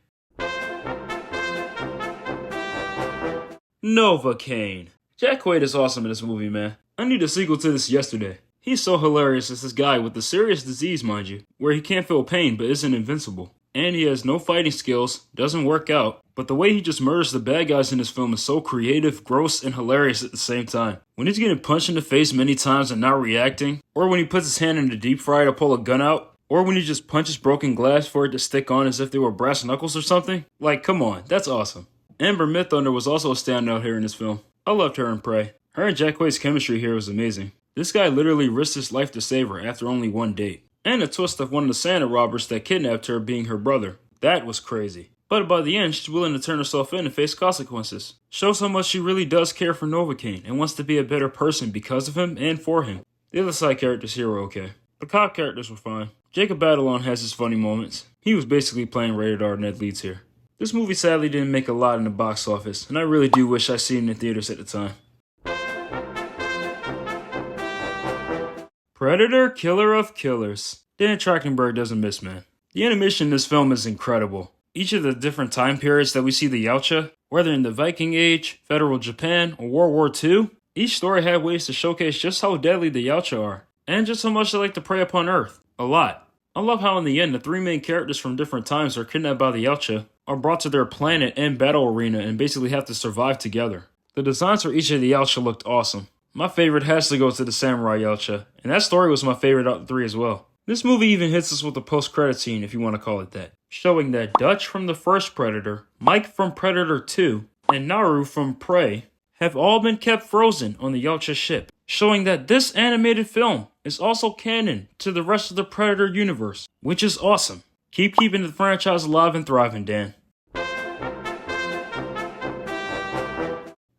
Novocaine. Jack Quaid is awesome in this movie, man. I need a sequel to this yesterday. He's so hilarious as this guy with a serious disease, mind you, where he can't feel pain but isn't invincible. And he has no fighting skills, doesn't work out, but the way he just murders the bad guys in this film is so creative, gross, and hilarious at the same time. When he's getting punched in the face many times and not reacting, or when he puts his hand in the deep fryer to pull a gun out, or when he just punches broken glass for it to stick on as if they were brass knuckles or something. Like, come on, that's awesome. Amber Midthunder was also a standout here in this film. I loved her in Prey. Her and Jack Quaid's chemistry here was amazing. This guy literally risked his life to save her after only one date. And a twist of one of the Santa robbers that kidnapped her being her brother. That was crazy. But by the end, she's willing to turn herself in and face consequences. Shows how much she really does care for Novocaine and wants to be a better person because of him and for him. The other side characters here were okay. The cop characters were fine. Jacob Batalon has his funny moments. He was basically playing rated R Ned Leeds here. This movie sadly didn't make a lot in the box office, and I really do wish I'd seen it in theaters at the time. Predator Killer of Killers. Dan Trachtenberg doesn't miss, man. The animation in this film is incredible. Each of the different time periods that we see the Yautja, whether in the Viking Age, Federal Japan, or World War II, each story had ways to showcase just how deadly the Yautja are, and just how much they like to prey upon Earth. A lot. I love how in the end the three main characters from different times are kidnapped by the Yautja, are brought to their planet and battle arena and basically have to survive together. The designs for each of the Yautja looked awesome. My favorite has to go to the Samurai Yautja, and that story was my favorite out of the three as well. This movie even hits us with a post-credit scene, if you want to call it that, showing that Dutch from the first Predator, Mike from Predator 2, and Naru from Prey have all been kept frozen on the Yautja ship, showing that this animated film is also canon to the rest of the Predator universe, which is awesome. Keep keeping the franchise alive and thriving, Dan.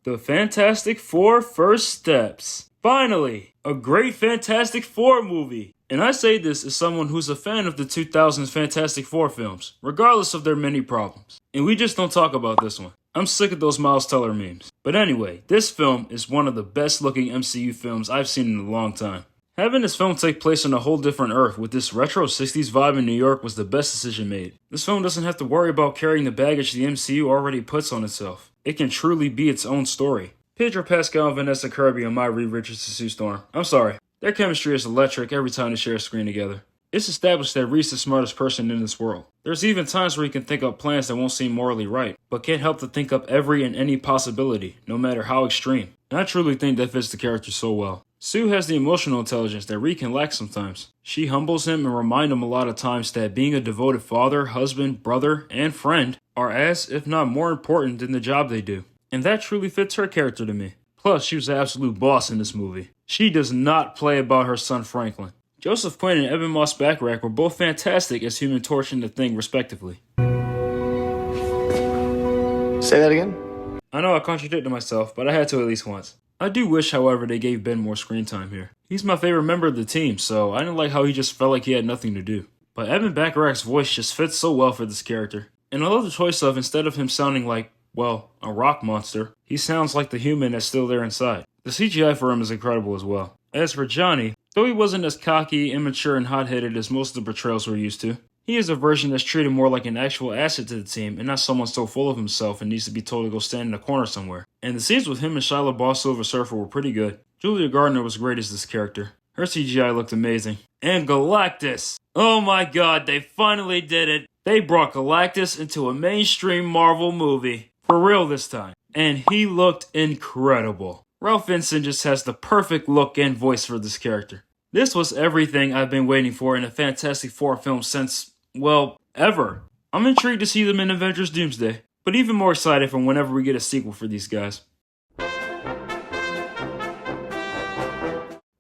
The Fantastic Four First Steps. Finally, a great Fantastic Four movie. And I say this as someone who's a fan of the 2000s Fantastic Four films, regardless of their many problems. And we just don't talk about this one. I'm sick of those Miles Teller memes. But anyway, this film is one of the best looking MCU films I've seen in a long time. Having this film take place on a whole different Earth with this retro 60s vibe in New York was the best decision made. This film doesn't have to worry about carrying the baggage the MCU already puts on itself. It can truly be its own story. Pedro Pascal and Vanessa Kirby and my Reed Richards to Sue Storm. I'm sorry. Their chemistry is electric every time they share a screen together. It's established that Reed's the smartest person in this world. There's even times where he can think up plans that won't seem morally right, but can't help to think up every and any possibility, no matter how extreme. And I truly think that fits the character so well. Sue has the emotional intelligence that Reed can lack sometimes. She humbles him and reminds him a lot of times that being a devoted father, husband, brother, and friend are as, if not more important than the job they do. And that truly fits her character to me. Plus, she was the absolute boss in this movie. She does not play about her son Franklin. Joseph Quinn and Evan Moss Backrack were both fantastic as Human Torch and The Thing, respectively. Say that again? I know I contradicted myself, but I had to at least once. I do wish, however, they gave Ben more screen time here. He's my favorite member of the team, so I didn't like how he just felt like he had nothing to do. But Evan Backrack's voice just fits so well for this character. And I love the choice of, instead of him sounding like, well, a rock monster, he sounds like the human that's still there inside. The CGI for him is incredible as well. As for Johnny, though he wasn't as cocky, immature, and hot-headed as most of the portrayals we're used to, he is a version that's treated more like an actual asset to the team and not someone so full of himself and needs to be told to go stand in a corner somewhere. And the scenes with him and Shia LaBeouf Silver Surfer were pretty good. Julia Gardner was great as this character. Her CGI looked amazing. And Galactus! Oh my god, they finally did it! They brought Galactus into a mainstream Marvel movie. For real this time. And he looked incredible. Ralph Vincent just has the perfect look and voice for this character. This was everything I've been waiting for in a Fantastic Four film since, well, ever. I'm intrigued to see them in Avengers Doomsday, but even more excited for whenever we get a sequel for these guys.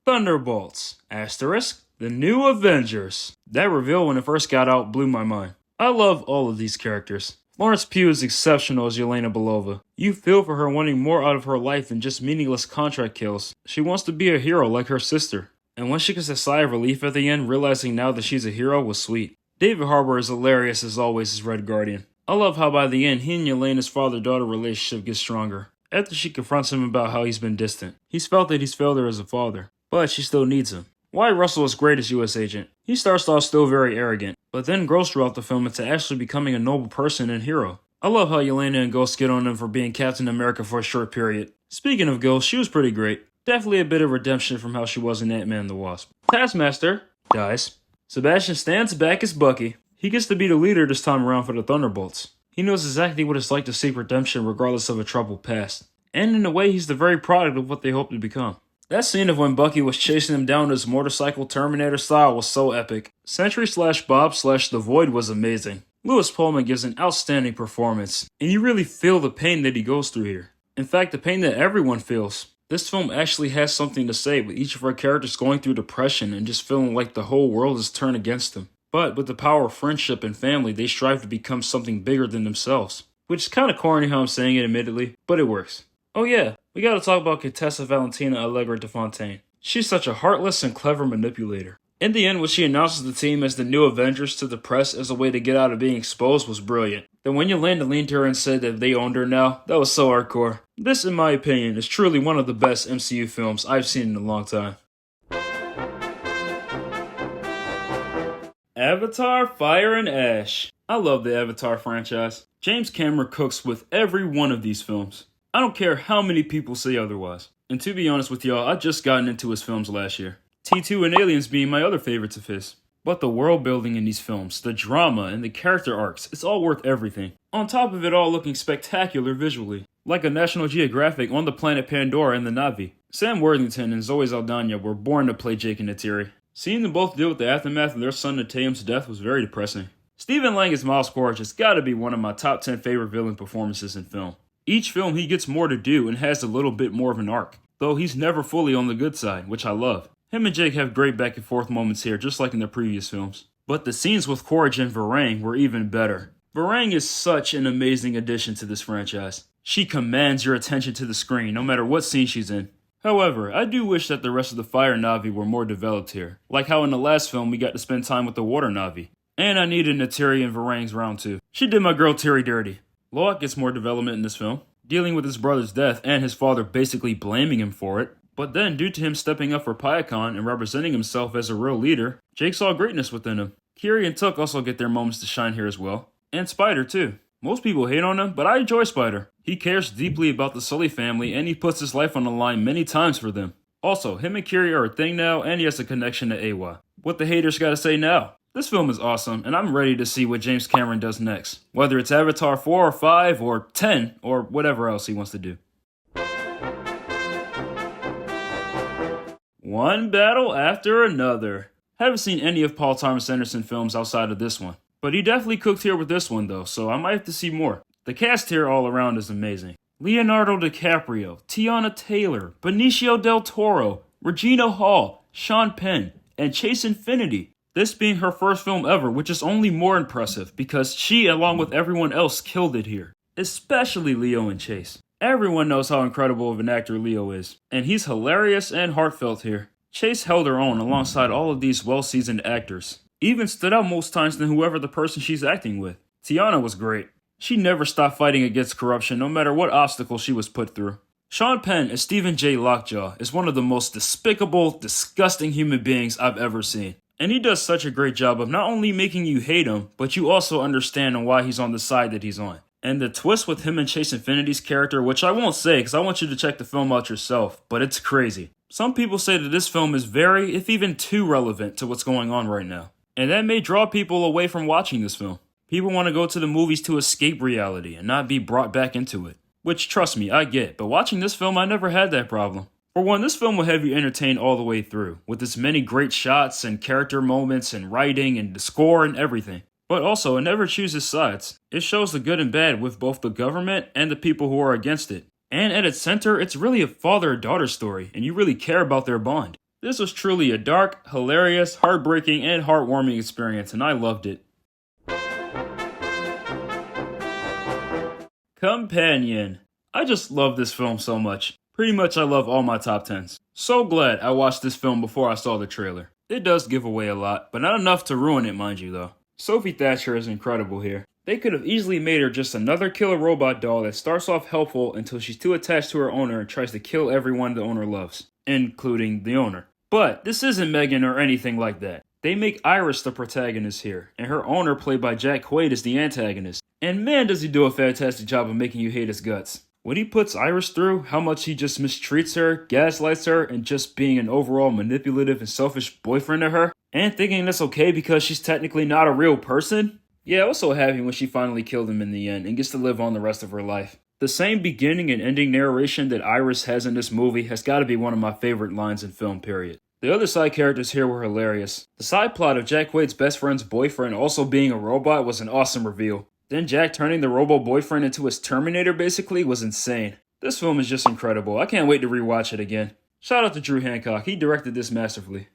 Thunderbolts, asterisk, the new Avengers. That reveal when it first got out blew my mind. I love all of these characters. Florence Pugh is exceptional as Yelena Belova. You feel for her wanting more out of her life than just meaningless contract kills. She wants to be a hero like her sister. And when she gets a sigh of relief at the end, realizing now that she's a hero was sweet. David Harbour is hilarious as always as Red Guardian. I love how by the end, he and Yelena's father-daughter relationship gets stronger. After she confronts him about how he's been distant. He's felt that he's failed her as a father, but she still needs him. Wyatt Russell is great as U.S. agent. He starts off still very arrogant, but then grows throughout the film into actually becoming a noble person and hero. I love how Yelena and Ghost get on him for being Captain America for a short period. Speaking of Ghost, she was pretty great. Definitely a bit of redemption from how she was in Ant-Man and the Wasp. Taskmaster dies. Sebastian Stan's back as Bucky. He gets to be the leader this time around for the Thunderbolts. He knows exactly what it's like to seek redemption regardless of a troubled past. And in a way, he's the very product of what they hope to become. That scene of when Bucky was chasing him down his motorcycle Terminator style was so epic. Sentry/Bob/The Void was amazing. Lewis Pullman gives an outstanding performance, and you really feel the pain that he goes through here. In fact, the pain that everyone feels. This film actually has something to say, with each of our characters going through depression and just feeling like the whole world is turned against them. But with the power of friendship and family, they strive to become something bigger than themselves. Which is kind of corny how I'm saying it admittedly, but it works. Oh yeah, we gotta talk about Contessa Valentina Allegra de Fontaine. She's such a heartless and clever manipulator. In the end, when she announces the team as the new Avengers to the press as a way to get out of being exposed was brilliant. Then when Yelena leaned to her and said that they owned her now, that was so hardcore. This, in my opinion, is truly one of the best MCU films I've seen in a long time. Avatar: Fire and Ash. I love the Avatar franchise. James Cameron cooks with every one of these films. I don't care how many people say otherwise. And to be honest with y'all, I just gotten into his films last year. T2 and Aliens being my other favorites of his. But the world building in these films, the drama, and the character arcs, it's all worth everything. On top of it all looking spectacular visually. Like a National Geographic on the planet Pandora and the Na'vi. Sam Worthington and Zoe Saldana were born to play Jake and Neytiri. Seeing them both deal with the aftermath of their son Neteyam's death was very depressing. Stephen Lang as Miles Quaritch has gotta be one of my top 10 favorite villain performances in film. Each film he gets more to do and has a little bit more of an arc, though he's never fully on the good side, which I love. Him and Jake have great back and forth moments here, just like in their previous films. But the scenes with Quaritch and Varang were even better. Varang is such an amazing addition to this franchise. She commands your attention to the screen, no matter what scene she's in. However, I do wish that the rest of the Fire Na'vi were more developed here, like how in the last film we got to spend time with the Water Na'vi. And I needed Neytiri and Varang's round too. She did my girl Tiri dirty. Loak gets more development in this film, dealing with his brother's death and his father basically blaming him for it. But then, due to him stepping up for Pyakon and representing himself as a real leader, Jake saw greatness within him. Kiri and Tuk also get their moments to shine here as well. And Spider too. Most people hate on him, but I enjoy Spider. He cares deeply about the Sully family and he puts his life on the line many times for them. Also, him and Kiri are a thing now and he has a connection to Awa. What the haters gotta say now? This film is awesome, and I'm ready to see what James Cameron does next. Whether it's Avatar 4 or 5 or 10 or whatever else he wants to do. One battle after another. Haven't seen any of Paul Thomas Anderson films outside of this one. But he definitely cooked here with this one though, so I might have to see more. The cast here all around is amazing. Leonardo DiCaprio, Tiana Taylor, Benicio del Toro, Regina Hall, Sean Penn, and Chase Infinity. This being her first film ever, which is only more impressive because she, along with everyone else, killed it here. Especially Leo and Chase. Everyone knows how incredible of an actor Leo is, and he's hilarious and heartfelt here. Chase held her own alongside all of these well-seasoned actors. Even stood out most times than whoever the person she's acting with. Tiana was great. She never stopped fighting against corruption no matter what obstacle she was put through. Sean Penn as Stephen J. Lockjaw is one of the most despicable, disgusting human beings I've ever seen. And he does such a great job of not only making you hate him, but you also understand why he's on the side that he's on. And the twist with him and Chase Infinity's character, which I won't say because I want you to check the film out yourself, but it's crazy. Some people say that this film is very, if even too relevant to what's going on right now. And that may draw people away from watching this film. People want to go to the movies to escape reality and not be brought back into it. Which, trust me, I get, but watching this film I never had that problem. For one, this film will have you entertained all the way through, with its many great shots and character moments and writing and the score and everything. But also, it never chooses sides. It shows the good and bad with both the government and the people who are against it. And at its center, it's really a father-daughter story, and you really care about their bond. This was truly a dark, hilarious, heartbreaking, and heartwarming experience, and I loved it. Companion. I just love this film so much. Pretty much I love all my top 10s. So glad I watched this film before I saw the trailer. It does give away a lot, but not enough to ruin it, mind you though. Sophie Thatcher is incredible here. They could have easily made her just another killer robot doll that starts off helpful until she's too attached to her owner and tries to kill everyone the owner loves, including the owner. But this isn't Megan or anything like that. They make Iris the protagonist here, and her owner, played by Jack Quaid, is the antagonist. And man, does he do a fantastic job of making you hate his guts. What he puts Iris through, how much he just mistreats her, gaslights her, and just being an overall manipulative and selfish boyfriend to her, and thinking that's okay because she's technically not a real person. Yeah, I was so happy when she finally killed him in the end and gets to live on the rest of her life. The same beginning and ending narration that Iris has in this movie has got to be one of my favorite lines in film, period. The other side characters here were hilarious. The side plot of Jack Quaid's best friend's boyfriend also being a robot was an awesome reveal. Then Jack turning the robo-boyfriend into his Terminator basically was insane. This film is just incredible. I can't wait to rewatch it again. Shout out to Drew Hancock, he directed this masterfully.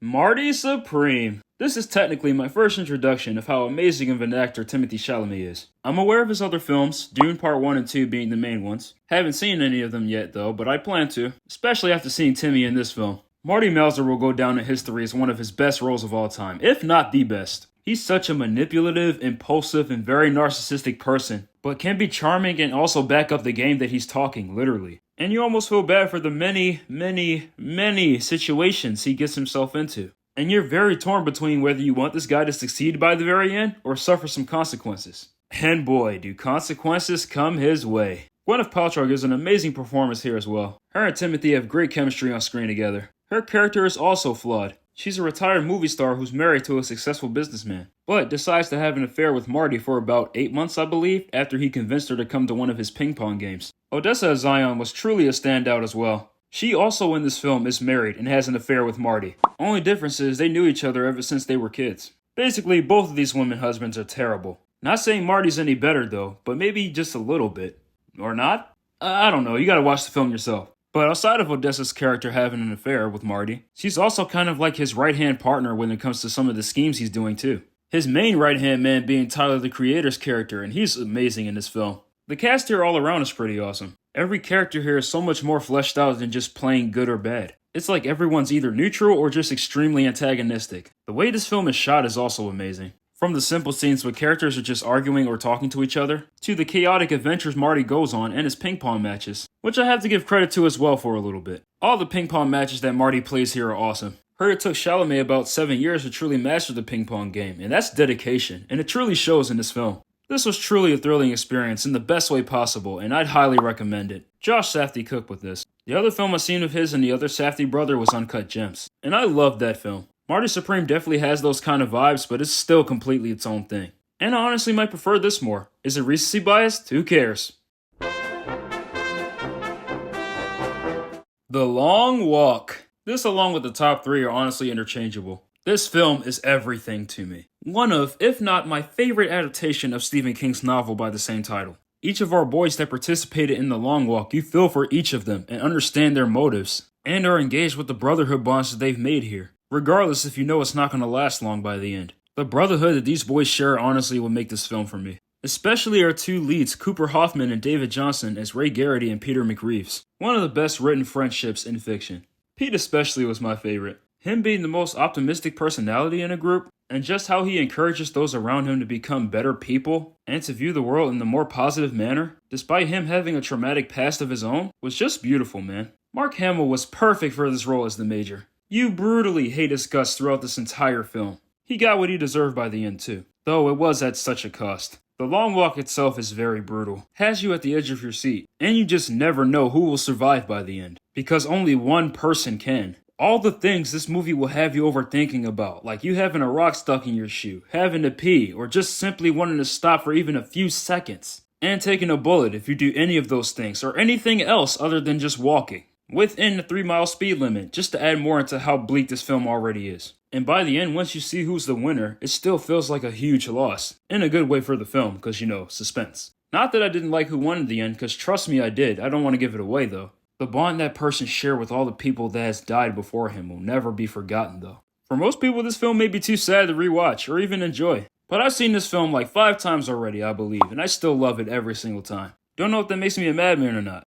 Marty Supreme. This is technically my first introduction of how amazing of an actor Timothée Chalamet is. I'm aware of his other films, Dune Part 1 and 2 being the main ones. Haven't seen any of them yet though, but I plan to, especially after seeing Timmy in this film. Marty Meltzer will go down in history as one of his best roles of all time, if not the best. He's such a manipulative, impulsive, and very narcissistic person, but can be charming and also back up the game that he's talking, literally. And you almost feel bad for the many situations he gets himself into. And you're very torn between whether you want this guy to succeed by the very end or suffer some consequences. And boy, do consequences come his way. Gwyneth Paltrow gives an amazing performance here as well. Her and Timothy have great chemistry on screen together. Her character is also flawed. She's a retired movie star who's married to a successful businessman, but decides to have an affair with Marty for about 8 months, I believe, after he convinced her to come to one of his ping pong games. Odessa Zion was truly a standout as well. She also in this film is married and has an affair with Marty. Only difference is they knew each other ever since they were kids. Basically, both of these women husbands are terrible. Not saying Marty's any better though, but maybe just a little bit. Or not? I don't know, you gotta watch the film yourself. But outside of Odessa's character having an affair with Marty, she's also kind of like his right-hand partner when it comes to some of the schemes he's doing too. His main right-hand man being Tyler the Creator's character, and he's amazing in this film. The cast here all around is pretty awesome. Every character here is so much more fleshed out than just playing good or bad. It's like everyone's either neutral or just extremely antagonistic. The way this film is shot is also amazing. From the simple scenes where characters are just arguing or talking to each other, to the chaotic adventures Marty goes on and his ping pong matches, which I have to give credit to as well for a little bit. All the ping pong matches that Marty plays here are awesome. Heard it took Chalamet about 7 years to truly master the ping pong game, and that's dedication, and it truly shows in this film. This was truly a thrilling experience in the best way possible, and I'd highly recommend it. Josh Safdie cooked with this. The other film I seen of his and the other Safdie brother was Uncut Gems, and I loved that film. Marty Supreme definitely has those kind of vibes, but it's still completely its own thing. And I honestly might prefer this more. Is it recency biased? Who cares? The Long Walk. This along with the top 3 are honestly interchangeable. This film is everything to me. One of, if not my favorite adaptation of Stephen King's novel by the same title. Each of our boys that participated in The Long Walk, you feel for each of them and understand their motives, and are engaged with the brotherhood bonds that they've made here. Regardless if you know it's not going to last long by the end. The brotherhood that these boys share honestly will make this film for me. Especially our 2 leads, Cooper Hoffman and David Johnson as Ray Garrity and Peter McReeves. One of the best written friendships in fiction. Pete especially was my favorite. Him being the most optimistic personality in a group, and just how he encourages those around him to become better people, and to view the world in a more positive manner, despite him having a traumatic past of his own, was just beautiful, man. Mark Hamill was perfect for this role as the Major. You brutally hate his guts throughout this entire film. He got what he deserved by the end too, though it was at such a cost. The Long Walk itself is very brutal, has you at the edge of your seat, and you just never know who will survive by the end, because only one person can. All the things this movie will have you overthinking about, like you having a rock stuck in your shoe, having to pee, or just simply wanting to stop for even a few seconds, and taking a bullet if you do any of those things, or anything else other than just walking. Within the 3-mile speed limit, just to add more into how bleak this film already is. And by the end, once you see who's the winner, it still feels like a huge loss. In a good way for the film, because suspense. Not that I didn't like who won in the end, because trust me I did, I don't want to give it away though. The bond that person shared with all the people that has died before him will never be forgotten though. For most people this film may be too sad to rewatch, or even enjoy. But I've seen this film like 5 times already, I believe, and I still love it every single time. Don't know if that makes me a madman or not.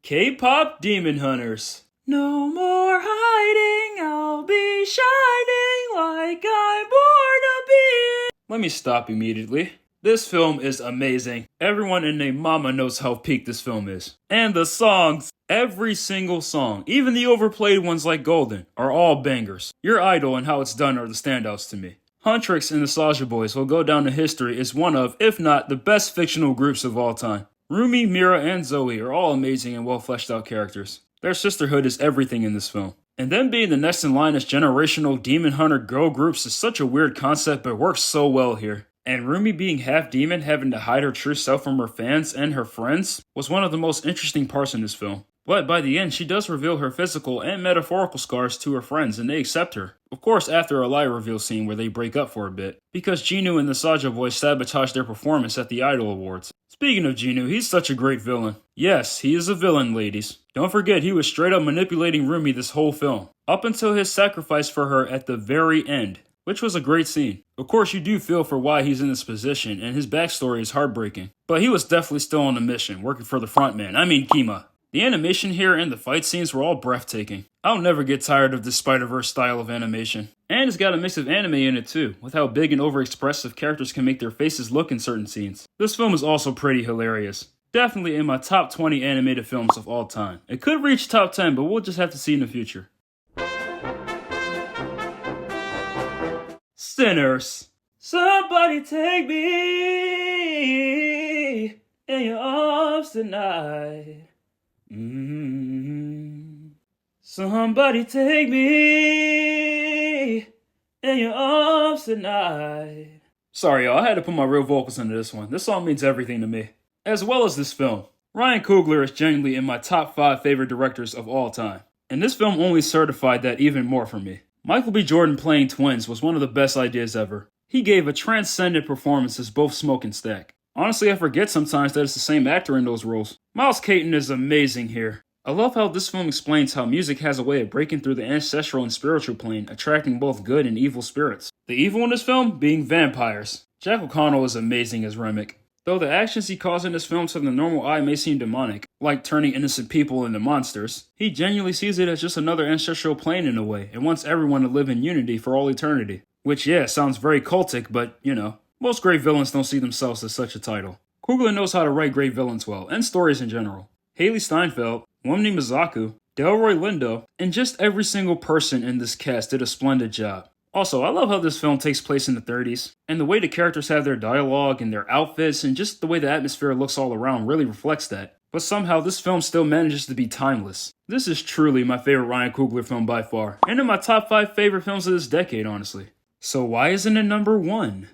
K-pop Demon Hunters. No more hiding, I'll be shining like I'm born to be. Let me stop immediately. This film is amazing. Everyone in their mama knows how peak this film is. And the songs, every single song, even the overplayed ones like Golden, are all bangers. Your Idol and How It's Done are the standouts to me. Huntrix and the Soulja Boys will go down to history as one of, if not, the best fictional groups of all time. Rumi, Mira, and Zoe are all amazing and well fleshed out characters. Their sisterhood is everything in this film. And them being the next in line as generational demon hunter girl groups is such a weird concept but works so well here. And Rumi being half demon, having to hide her true self from her fans and her friends, was one of the most interesting parts in this film. But by the end, she does reveal her physical and metaphorical scars to her friends, and they accept her. Of course, after a lie reveal scene where they break up for a bit, because Genu and the Soulja Boys sabotaged their performance at the Idol Awards. Speaking of Genu, he's such a great villain. Yes, he is a villain, ladies. Don't forget, he was straight up manipulating Rumi this whole film, up until his sacrifice for her at the very end, which was a great scene. Of course, you do feel for why he's in this position, and his backstory is heartbreaking. But he was definitely still on a mission, working for the frontman, Kima. The animation here and the fight scenes were all breathtaking. I'll never get tired of this Spider-Verse style of animation. And it's got a mix of anime in it too, with how big and overexpressive characters can make their faces look in certain scenes. This film is also pretty hilarious. Definitely in my top 20 animated films of all time. It could reach top 10, but we'll just have to see in the future. Sinners. Somebody take me in your arms tonight. Somebody take me in your arms tonight. Sorry y'all, I had to put my real vocals into this one. This song means everything to me. As well as this film. Ryan Coogler is genuinely in my top 5 favorite directors of all time. And this film only certified that even more for me. Michael B. Jordan playing twins was one of the best ideas ever. He gave a transcendent performance as both Smoke and Stack. Honestly, I forget sometimes that it's the same actor in those roles. Miles Caton is amazing here. I love how this film explains how music has a way of breaking through the ancestral and spiritual plane, attracting both good and evil spirits. The evil in this film being vampires. Jack O'Connell is amazing as Remick. Though the actions he caused in this film to the normal eye may seem demonic, like turning innocent people into monsters, he genuinely sees it as just another ancestral plane in a way, and wants everyone to live in unity for all eternity. Which, yeah, sounds very cultic, but, you know, most great villains don't see themselves as such a title. Coogler knows how to write great villains well, and stories in general. Haley Steinfeld, Wunmi Mosaku, Delroy Lindo, and just every single person in this cast did a splendid job. Also, I love how this film takes place in the 30s, and the way the characters have their dialogue and their outfits and just the way the atmosphere looks all around really reflects that. But somehow this film still manages to be timeless. This is truly my favorite Ryan Coogler film by far, and in my top 5 favorite films of this decade, honestly. So why isn't it number 1?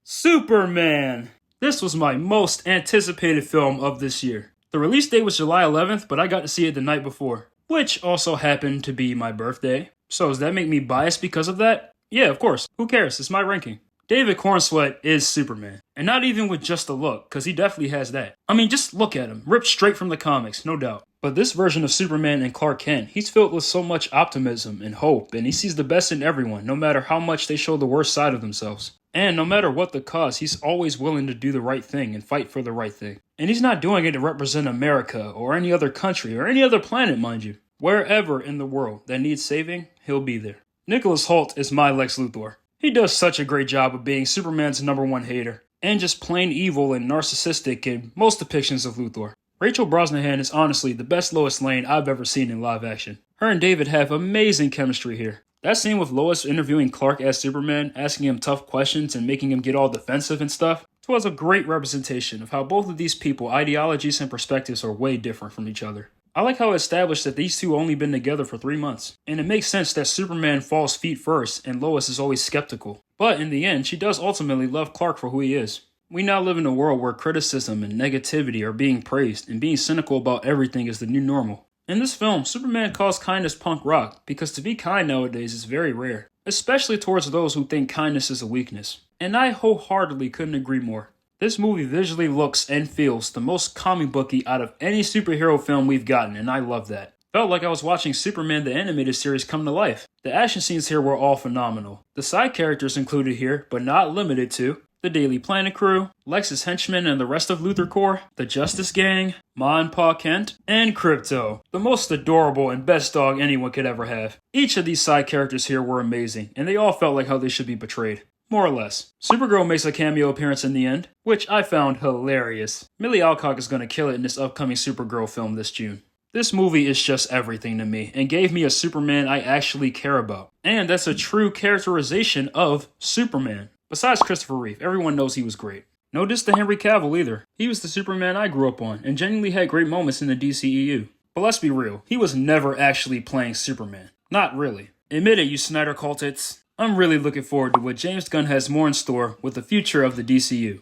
Superman! This was my most anticipated film of this year. The release date was July 11th, but I got to see it the night before, which also happened to be my birthday. So does that make me biased because of that? Yeah, of course. Who cares? It's my ranking. David Cornsweet is Superman. And not even with just a look, because he definitely has that. I mean, just look at him. Ripped straight from the comics, no doubt. But this version of Superman and Clark Kent, he's filled with so much optimism and hope, and he sees the best in everyone, no matter how much they show the worst side of themselves. And no matter what the cause, he's always willing to do the right thing and fight for the right thing. And he's not doing it to represent America or any other country or any other planet, mind you. Wherever in the world that needs saving, he'll be there. Nicholas Hoult is my Lex Luthor. He does such a great job of being Superman's #1 hater, and just plain evil and narcissistic in most depictions of Luthor. Rachel Brosnahan is honestly the best Lois Lane I've ever seen in live action. Her and David have amazing chemistry here. That scene with Lois interviewing Clark as Superman, asking him tough questions and making him get all defensive and stuff, it was a great representation of how both of these people, ideologies and perspectives are way different from each other. I like how it established that these two only been together for 3 months, and it makes sense that Superman falls feet first and Lois is always skeptical. But in the end, she does ultimately love Clark for who he is. We now live in a world where criticism and negativity are being praised, and being cynical about everything is the new normal. In this film, Superman calls kindness punk rock, because to be kind nowadays is very rare, especially towards those who think kindness is a weakness. And I wholeheartedly couldn't agree more. This movie visually looks and feels the most comic booky out of any superhero film we've gotten, and I love that. Felt like I was watching Superman the Animated Series come to life. The action scenes here were all phenomenal. The side characters included here, but not limited to, the Daily Planet crew, Lex's henchmen and the rest of Luthor Corps, the Justice Gang, Ma and Pa Kent, and Krypto, the most adorable and best dog anyone could ever have. Each of these side characters here were amazing, and they all felt like how they should be portrayed. More or less. Supergirl makes a cameo appearance in the end, which I found hilarious. Millie Alcock is going to kill it in this upcoming Supergirl film this June. This movie is just everything to me, and gave me a Superman I actually care about. And that's a true characterization of Superman. Besides Christopher Reeve, everyone knows he was great. No diss to Henry Cavill either. He was the Superman I grew up on, and genuinely had great moments in the DCEU. But let's be real, he was never actually playing Superman. Not really. Admit it, you Snyder cultits. I'm really looking forward to what James Gunn has more in store with the future of the DCU.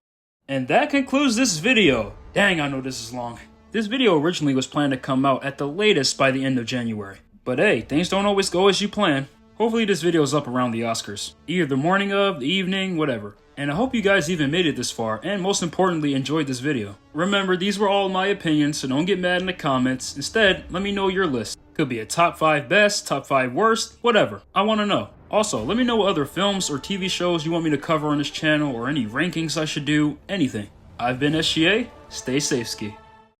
And that concludes this video. Dang, I know this is long. This video originally was planned to come out at the latest by the end of January. But hey, things don't always go as you plan. Hopefully this video is up around the Oscars. Either the morning of, the evening, whatever. And I hope you guys even made it this far, and most importantly, enjoyed this video. Remember, these were all my opinions, so don't get mad in the comments. Instead, let me know your list. Could be a top 5 best, top 5 worst, whatever. I want to know. Also, let me know what other films or TV shows you want me to cover on this channel, or any rankings I should do, anything. I've been SGA, stay safe ski.